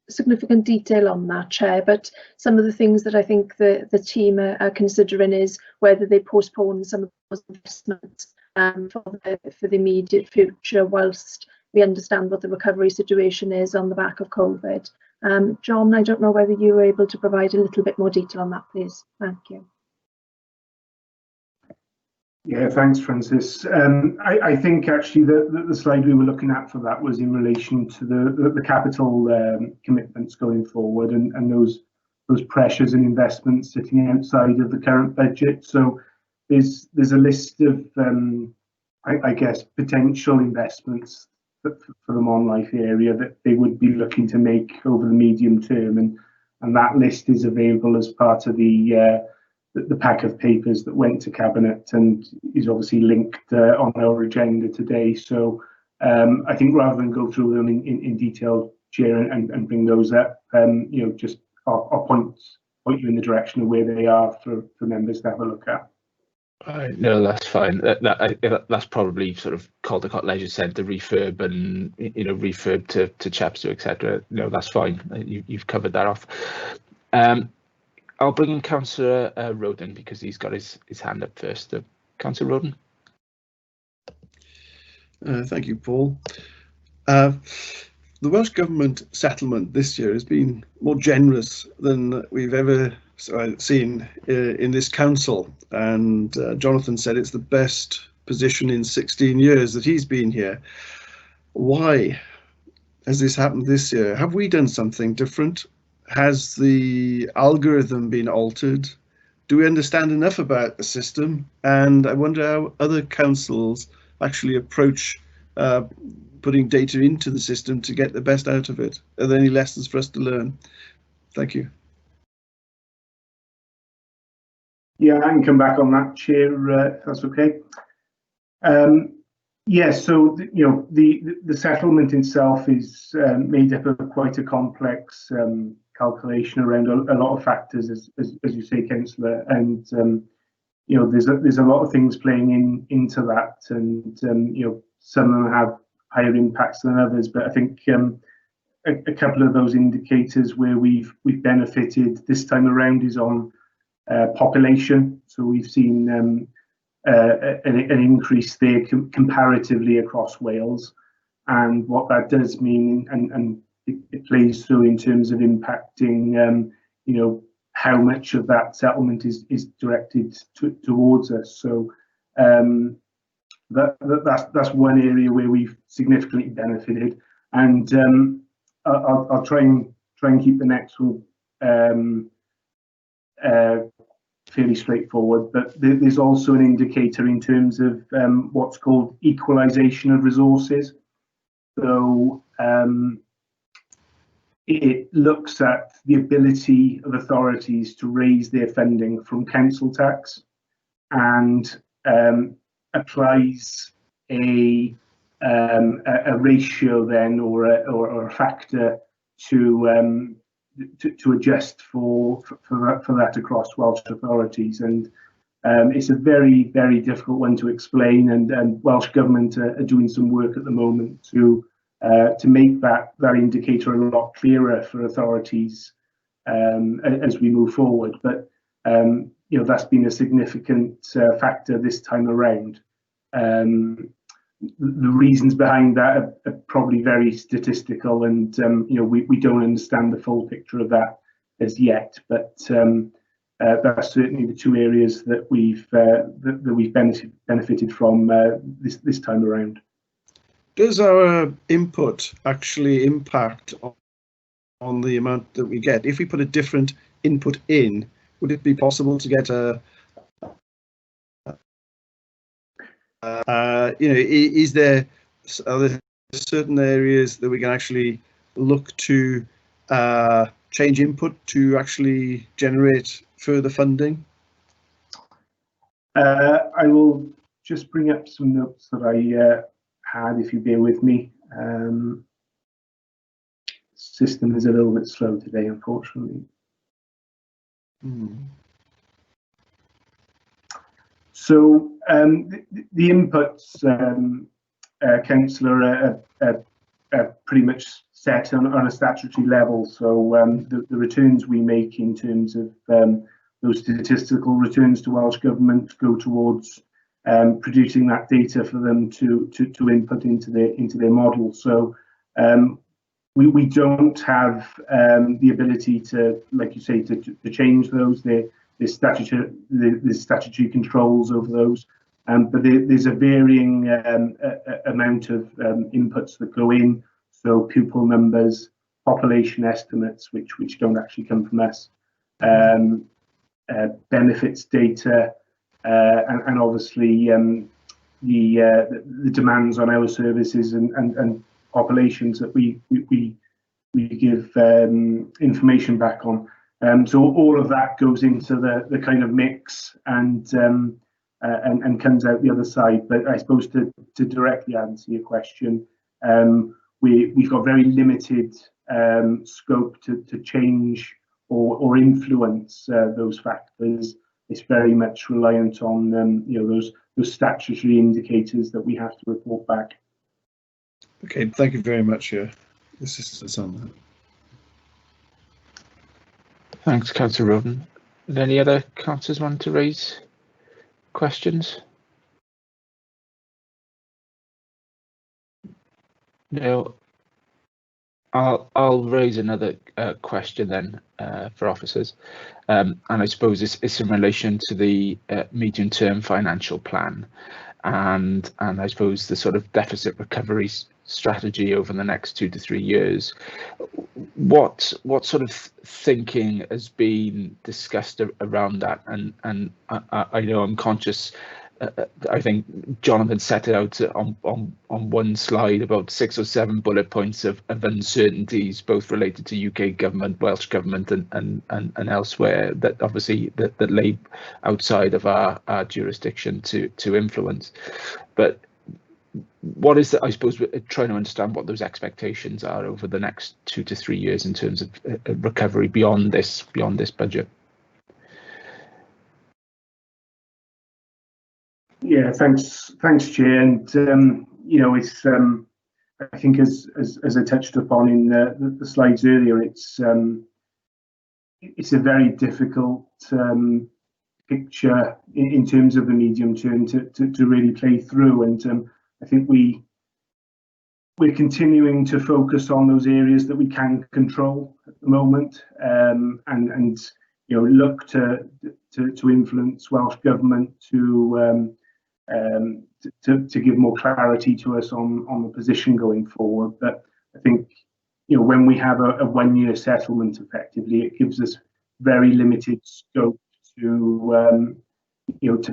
Speaker 5: significant detail on that, Chair, but some of the things that I think the team are considering is whether they postpone some of those investments for the immediate future, whilst we understand what the recovery situation is on the back of COVID. John, I don't know whether you were able to provide a little bit more detail on that, please. Thank you.
Speaker 3: Yeah, thanks, Francis. I think actually the slide we were looking at for that was in relation to the capital commitments going forward, and those pressures and investments sitting outside of the current budget. So there's a list of I guess potential investments for the Mon Life area that they would be looking to make over the medium term, and that list is available as part of the pack of papers that went to Cabinet and is obviously linked on our agenda today. So I think rather than go through them in detail, Chair, and bring those up, just our points point you in the direction of where they are for members to have a look at.
Speaker 1: No, that's fine. That's probably sort of Caldecott Leisure Centre refurb and refurb to Chepstow, etc. No, that's fine. You've covered that off. I'll bring in Councillor Roden because he's got his hand up first. Councillor Roden.
Speaker 6: Thank you, Paul. The Welsh Government settlement this year has been more generous than we've ever seen in this council, and Jonathan said it's the best position in 16 years that he's been here. Why has this happened this year? Have we done something different? Has the algorithm been altered? Do we understand enough about the system? And I wonder how other councils actually approach putting data into the system to get the best out of it. Are there any lessons for us to learn? Thank you.
Speaker 3: Yeah, I can come back on that, Chair, if that's okay. Yes, so the settlement itself is made up of quite a complex calculation around a lot of factors, as you say, Councillor, and there's a lot of things playing into that, and some of them have higher impacts than others. But I think a couple of those indicators where we've benefited this time around is on population. So we've seen an increase there comparatively across Wales, and what that does mean, and it plays through in terms of impacting how much of that settlement is directed towards us. So that's one area where we've significantly benefited, and I'll try and keep the next one fairly straightforward. But there's also an indicator in terms of what's called equalization of resources. So it looks at the ability of authorities to raise their funding from council tax, and applies a ratio then, or a factor to adjust for that across Welsh authorities. And it's a very, very difficult one to explain, and Welsh Government are doing some work at the moment to make that indicator a lot clearer for authorities as we move forward. But that's been a significant factor this time around. The reasons behind that are probably very statistical, and we don't understand the full picture of that as yet. But that's certainly the two areas that we've benefited from this time around.
Speaker 6: Does our input actually impact on the amount that we get? If we put a different input in, would it be possible to get are there certain areas that we can actually look to change input to actually generate further funding?
Speaker 3: I will just bring up some notes that I had, if you bear with me. System is a little bit slow today, unfortunately. So the inputs, Councillor, are pretty much set on a statutory level. So the returns we make in terms of those statistical returns to Welsh Government go towards producing that data for them to input into their model. So we don't have the ability to, like you say, to change those. There's statutory controls over those, but there's a varying amount of inputs that go in. So pupil numbers, population estimates, which don't actually come from us, benefits data, and obviously the demands on our services and populations that we give information back on. So all of that goes into the kind of mix and comes out the other side. But I suppose to directly answer your question, we've got very limited scope to change or influence those factors. It's very much reliant on those statutory indicators that we have to report back.
Speaker 6: Okay, thank you very much for your assistance on that.
Speaker 1: Thanks, Councillor Roden. Any other councillors want to raise questions? No. I'll raise another question then for officers, and I suppose it's in relation to the medium-term financial plan, and I suppose the sort of deficit recovery strategy over the next 2 to 3 years. What sort of thinking has been discussed around that? And I know I'm conscious. I think Jonathan set out on one slide about 6 or 7 bullet points of uncertainties, both related to UK government, Welsh government, and elsewhere, that obviously that lay outside of our jurisdiction to influence. But what is that? I suppose we're trying to understand what those expectations are over the next 2 to 3 years in terms of recovery beyond this budget.
Speaker 3: Yeah, thanks, Chair. And it's I think as I touched upon in the slides earlier, it's a very difficult picture in terms of the medium term to really play through. And I think we're continuing to focus on those areas that we can control at the moment, and look to influence Welsh government to give more clarity to us on the position going forward. But I think when we have a 1-year settlement, effectively, it gives us very limited scope to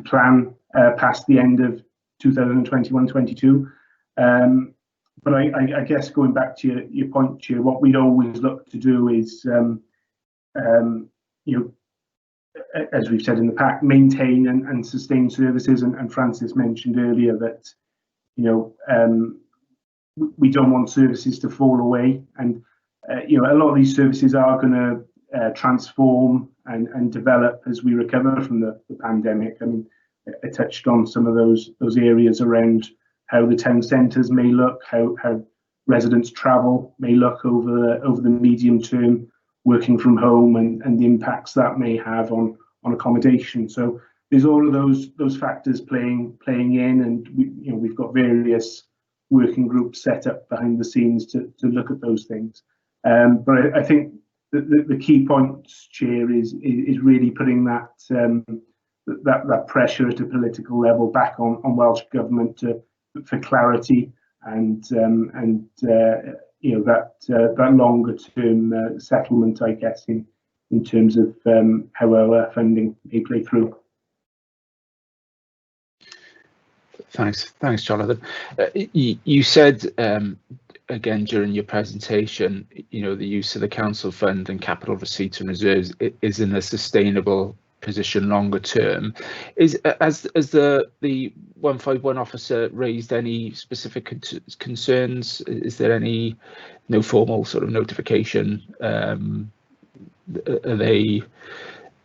Speaker 3: plan past the end of 2021-22. But I guess going back to your point, Chair, what we'd always look to do is as we've said in the pack, maintain and sustain services. And Francis mentioned earlier that we don't want services to fall away. And a lot of these services are going to transform and develop as we recover from the pandemic. I mean, I touched on some of those areas around how the town centres may look, how residents' travel may look over the medium term, working from home, and the impacts that may have on accommodation. So there's all of those factors playing in, and we've got various working groups set up behind the scenes to look at those things. But I think the key point, Chair, is really putting that pressure at a political level back on Welsh government for clarity and that longer term settlement, I guess, in terms of how our funding may play through.
Speaker 1: Thanks, Jonathan. You said again during your presentation, the use of the council fund and capital receipts and reserves is in a sustainable position longer term. Has the 151 officer raised any specific concerns? Is there any formal sort of notification? Are they?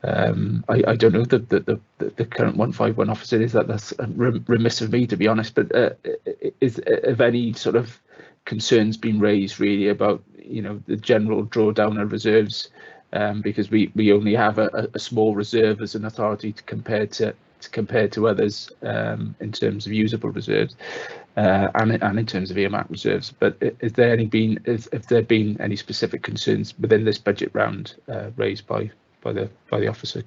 Speaker 1: I don't know the current 151 officer is. That's remiss of me, to be honest. But have any sort of concerns been raised really about the general drawdown of reserves? Because we only have a small reserve as an authority to compare to others in terms of usable reserves and in terms of earmark reserves. But have there been any specific concerns within this budget round raised by the officer?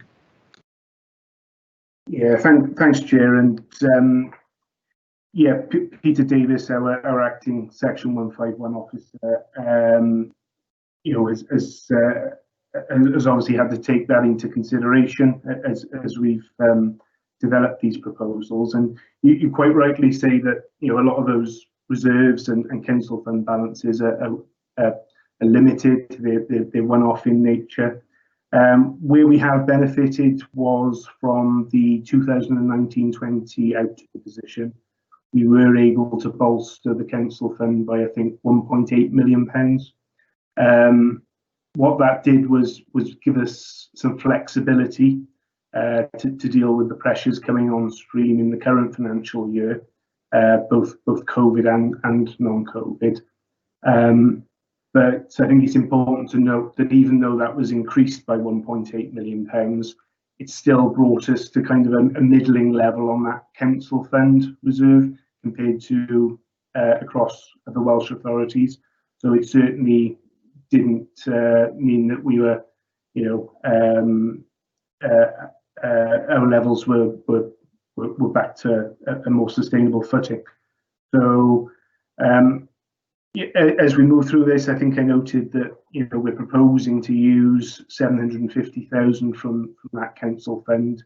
Speaker 3: Yeah, thanks, Chair. And Peter Davis, our acting Section 151 officer, has obviously had to take that into consideration as we've developed these proposals. And you quite rightly say that a lot of those reserves and council fund balances are limited. They're one-off in nature. Where we have benefited was from the 2019-20 outturn position. We were able to bolster the council fund by, I think, £1.8 million. what that did was give us some flexibility to deal with the pressures coming on stream in the current financial year, both COVID and non-COVID. But I think it's important to note that even though that was increased by £1.8 million, it still brought us to kind of a middling level on that council fund reserve compared to across the Welsh authorities. So it certainly didn't mean that we were, our levels were back to a more sustainable footing. So as we move through this, I think I noted that we're proposing to use 750,000 from that council fund.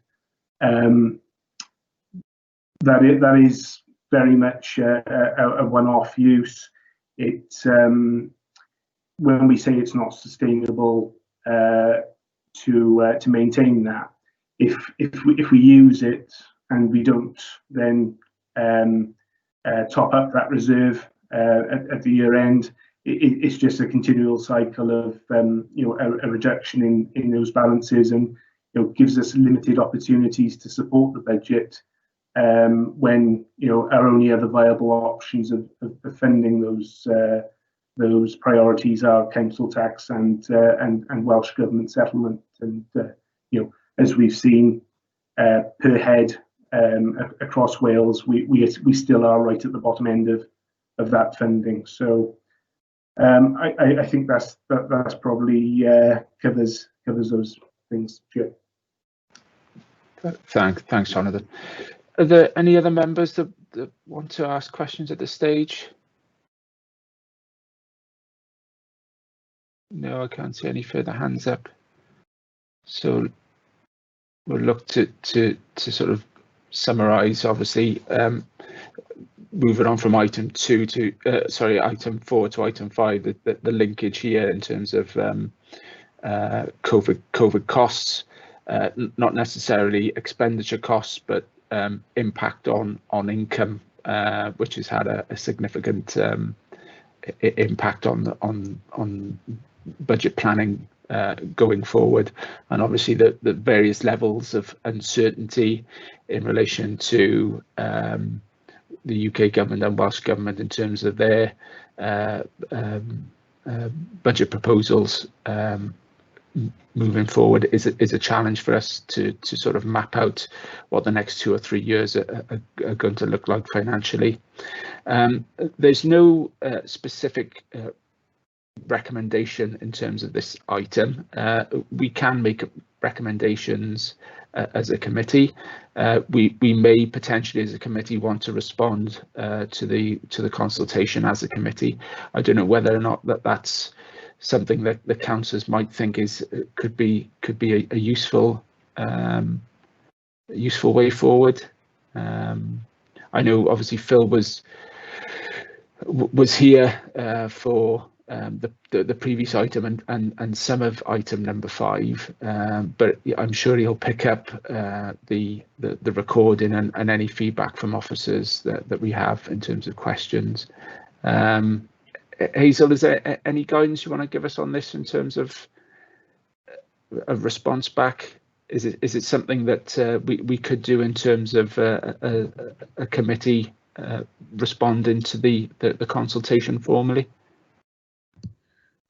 Speaker 3: That is very much a one-off use. It's when we say it's not sustainable to maintain that. If we use it and we don't then top up that reserve at the year end, it's just a continual cycle of a reduction in those balances, and gives us limited opportunities to support the budget when our only other viable options of funding those priorities are council tax and Welsh Government settlement. And as we've seen per head across Wales, we still are right at the bottom end of that funding. So I think that's probably covers those things. Sure.
Speaker 1: Thanks, Jonathan. Are there any other members that want to ask questions at this stage? No, I can't see any further hands up. So we'll look to sort of summarise. Obviously, moving on from item 4 to item 5, the linkage here in terms of COVID costs, not necessarily expenditure costs, but impact on income, which has had a significant impact on budget planning going forward, and obviously the various levels of uncertainty in relation to the UK government and Welsh government in terms of their budget proposals moving forward is a challenge for us to sort of map out what the next 2 or 3 years are going to look like financially. There's no specific recommendation in terms of this item. We can make recommendations as a committee. We may potentially as a committee want to respond to the consultation as a committee. I don't know whether or not that's something that the councillors might think could be a useful way forward. I know obviously Phil was here for the previous item and some of item number 5, but I'm sure he'll pick up the recording and any feedback from officers that we have in terms of questions. Hazel, is there any guidance you want to give us on this in terms of a response back? Is it something that we could do in terms of a committee responding to the consultation formally?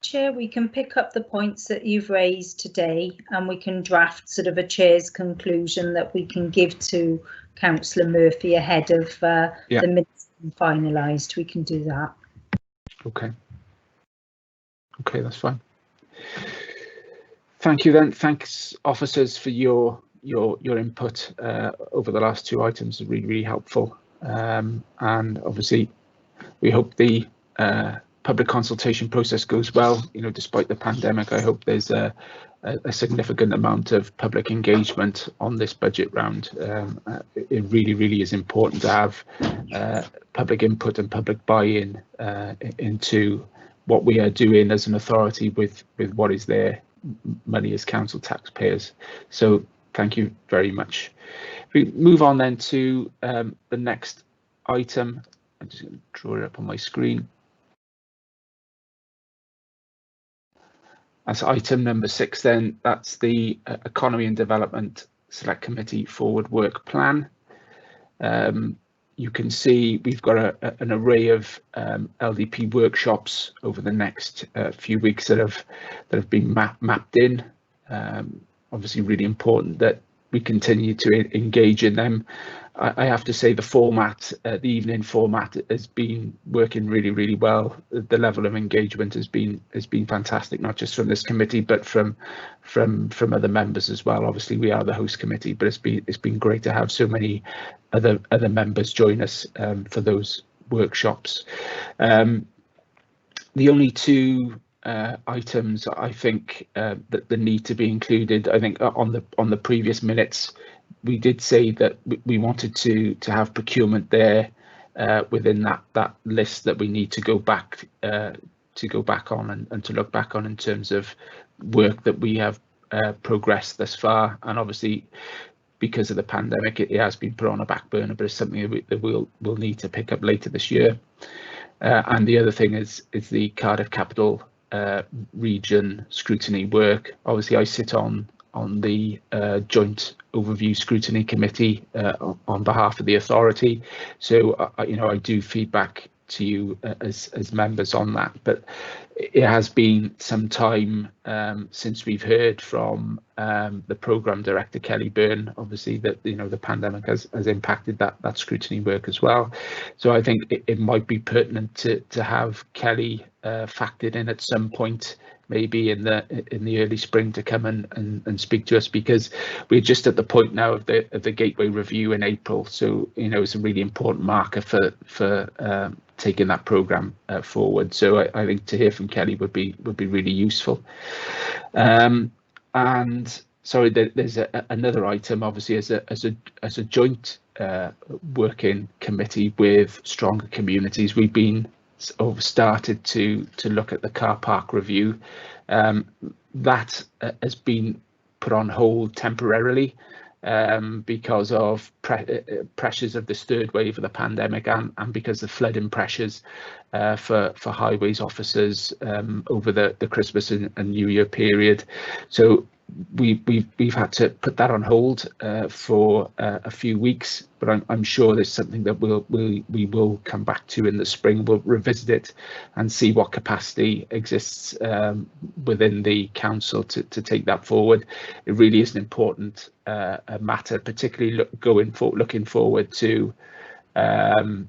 Speaker 2: Chair, we can pick up the points that you've raised today, and we can draft sort of a chair's conclusion that we can give to Councillor Murphy ahead of the minutes being finalised. We can do that.
Speaker 1: Okay, that's fine. Thank you then. Thanks, officers, for your input over the last 2 items. Really helpful. And obviously, we hope the public consultation process goes well. Despite the pandemic, I hope there's a significant amount of public engagement on this budget round. It really is important to have public input and public buy-in into what we are doing as an authority with what is their money as council taxpayers. So thank you very much. If we move on then to the next item, I'm just going to draw it up on my screen. That's item number 6 then. That's the Economy and Development Select Committee Forward Work Plan. You can see we've got an array of LDP workshops over the next few weeks that have been mapped in. Obviously really important that we continue to engage in them. I have to say the format, the evening format, has been working really well. The level of engagement has been fantastic, not just from this committee but from other members as well. Obviously we are the host committee, but it's been great to have so many other members join us for those workshops. The only two items I think that need to be included, I think on the previous minutes we did say that we wanted to have procurement there within that list that we need to go back on and to look back on in terms of work that we have progressed thus far. And obviously because of the pandemic it has been put on a back burner, but it's something that we'll need to pick up later this year. And the other thing is the Cardiff Capital region scrutiny work. Obviously I sit on the joint overview scrutiny committee on behalf of the authority, so I do feedback to you as members on that, but it has been some time since we've heard from the programme director Kelly Byrne. Obviously that the pandemic has impacted that scrutiny work as well, so I think it might be pertinent to have Kelly factored in at some point, maybe in the early spring, to come and speak to us, because we're just at the point now of the gateway review in April, so it's a really important marker for taking that programme forward. So I think to hear from Kelly would be really useful. And sorry, there's another item, obviously as a joint working committee with Stronger Communities. We've been started to look at the car park review. That has been put on hold temporarily because of pressures of this third wave of the pandemic, and because of flooding pressures for highways officers over the Christmas and New Year period. So we've had to put that on hold for a few weeks, but I'm sure there's something that we will come back to in the spring. We'll revisit it and see what capacity exists within the council to take that forward. It really is an important matter, particularly looking forward to COVID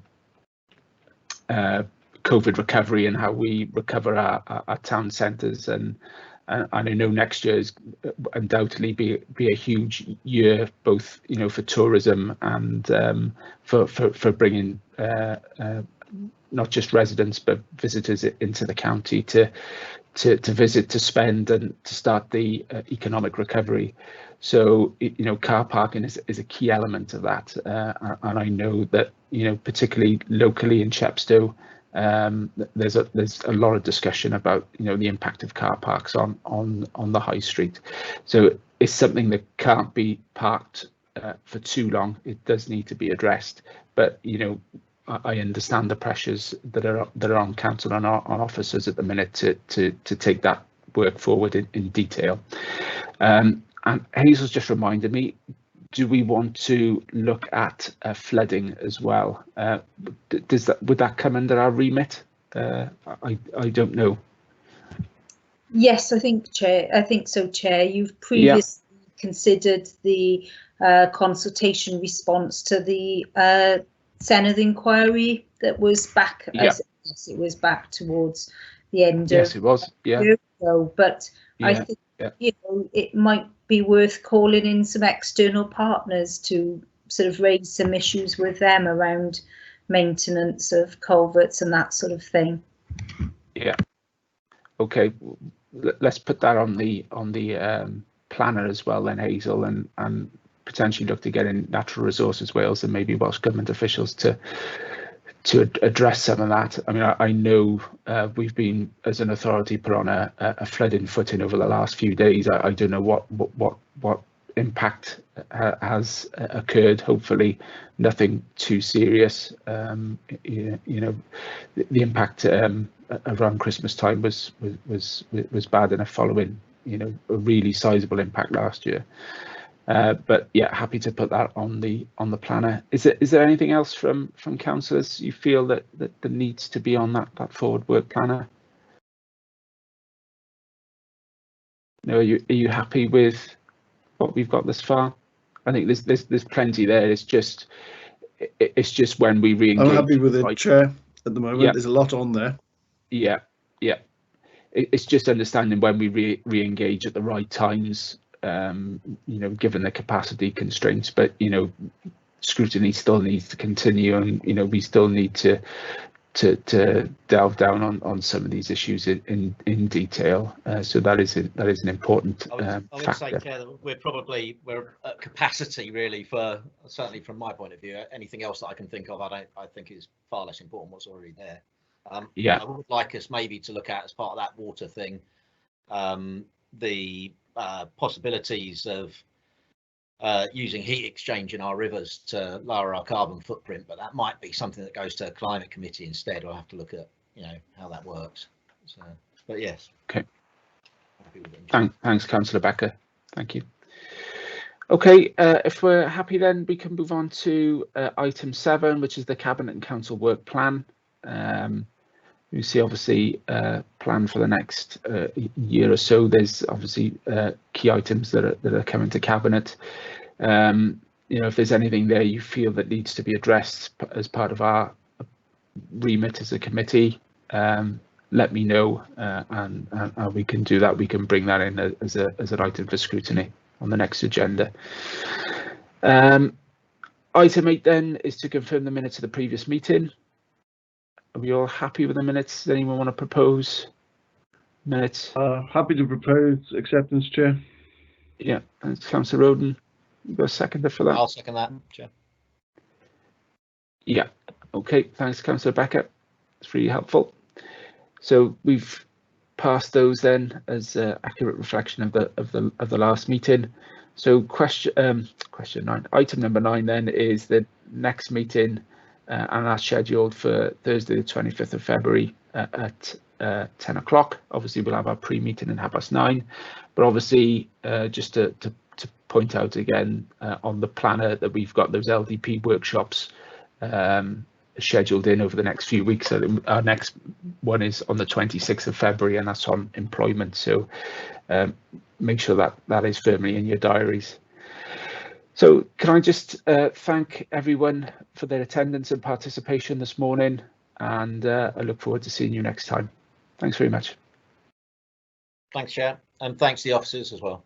Speaker 1: recovery and how we recover our town centres, and I know next year is undoubtedly be a huge year, both for tourism and for bringing not just residents but visitors into the county to visit, to spend, and to start the economic recovery. So car parking is a key element of that, and I know that particularly locally in Chepstow, there's a lot of discussion about the impact of car parks on the high street. So it's something that can't be parked for too long. It does need to be addressed, but I understand the pressures that are on council and on officers at the minute to take that work forward in detail. And Hazel's just reminded me, do we want to look at flooding as well? Would that come under our remit? I don't know.
Speaker 2: Yes, I think so, Chair. You've previously considered the consultation response to the Senedd inquiry that was back. Yes, it was back towards the end.
Speaker 1: Yes, it was. Yeah.
Speaker 2: But I think it might be worth calling in some external partners to sort of raise some issues with them around maintenance of culverts and that sort of thing.
Speaker 1: Yeah. Okay. Let's put that on the planner as well then, Hazel, and potentially look to get in Natural Resources Wales and maybe Welsh Government officials to address some of that. I mean, I know we've been, as an authority, put on a flooding footing over the last few days. I don't know what impact has occurred. Hopefully nothing too serious. You know, the impact around Christmas time was bad enough, following, you know, a really sizable impact last year. But yeah, happy to put that on the planner. Is there anything else from councillors you feel that needs to be on that forward work planner? No, are you happy with what we've got thus far? I think there's plenty there. It's just when we re-engage.
Speaker 6: I'm happy with it, Chair. At the moment, there's a lot on there.
Speaker 1: Yeah. It's just understanding when we re-engage at the right times. You know, given the capacity constraints, but you know, scrutiny still needs to continue, and you know, we still need to delve down on some of these issues in detail. So that is an important
Speaker 8: I would
Speaker 1: factor.
Speaker 8: say, Chair, that we're at capacity really, for certainly from my point of view. Anything else that I can think of, I think is far less important what's already there.
Speaker 1: Yeah,
Speaker 8: I would like us maybe to look at, as part of that water thing, the possibilities of using heat exchange in our rivers to lower our carbon footprint, but that might be something that goes to a climate committee instead. We'll have to look at, you know, how that works. So, but yes.
Speaker 1: Okay. Thanks, Councillor Becker. Thank you. Okay, if we're happy, then we can move on to item 7, which is the Cabinet and Council work plan. You see, obviously, plan for the next year or so. There's obviously key items that are coming to Cabinet. You know, if there's anything there you feel that needs to be addressed as part of our remit as a committee, let me know, and we can do that. We can bring that in as an item for scrutiny on the next agenda. Item 8 then is to confirm the minutes of the previous meeting. Are we all happy with the minutes? Does anyone want to propose minutes?
Speaker 6: Happy to propose acceptance, Chair.
Speaker 1: Yeah, and Councillor Roden, you got a seconder for that?
Speaker 8: I'll second that, Chair.
Speaker 1: Yeah, okay, thanks, Councillor Becker. It's really helpful. So we've passed those then as accurate reflection of the last meeting. So question 9, item number 9 then is the next meeting. And that's scheduled for Thursday, the 25th of February at 10 o'clock. Obviously, we'll have our pre-meeting at 9:30. But obviously, just to point out again on the planner that we've got those LDP workshops scheduled in over the next few weeks. So our next one is on the 26th of February, and that's on employment. So make sure that is firmly in your diaries. So can I just thank everyone for their attendance and participation this morning, and I look forward to seeing you next time. Thanks very much.
Speaker 8: Thanks, Chair, and thanks to the officers as well.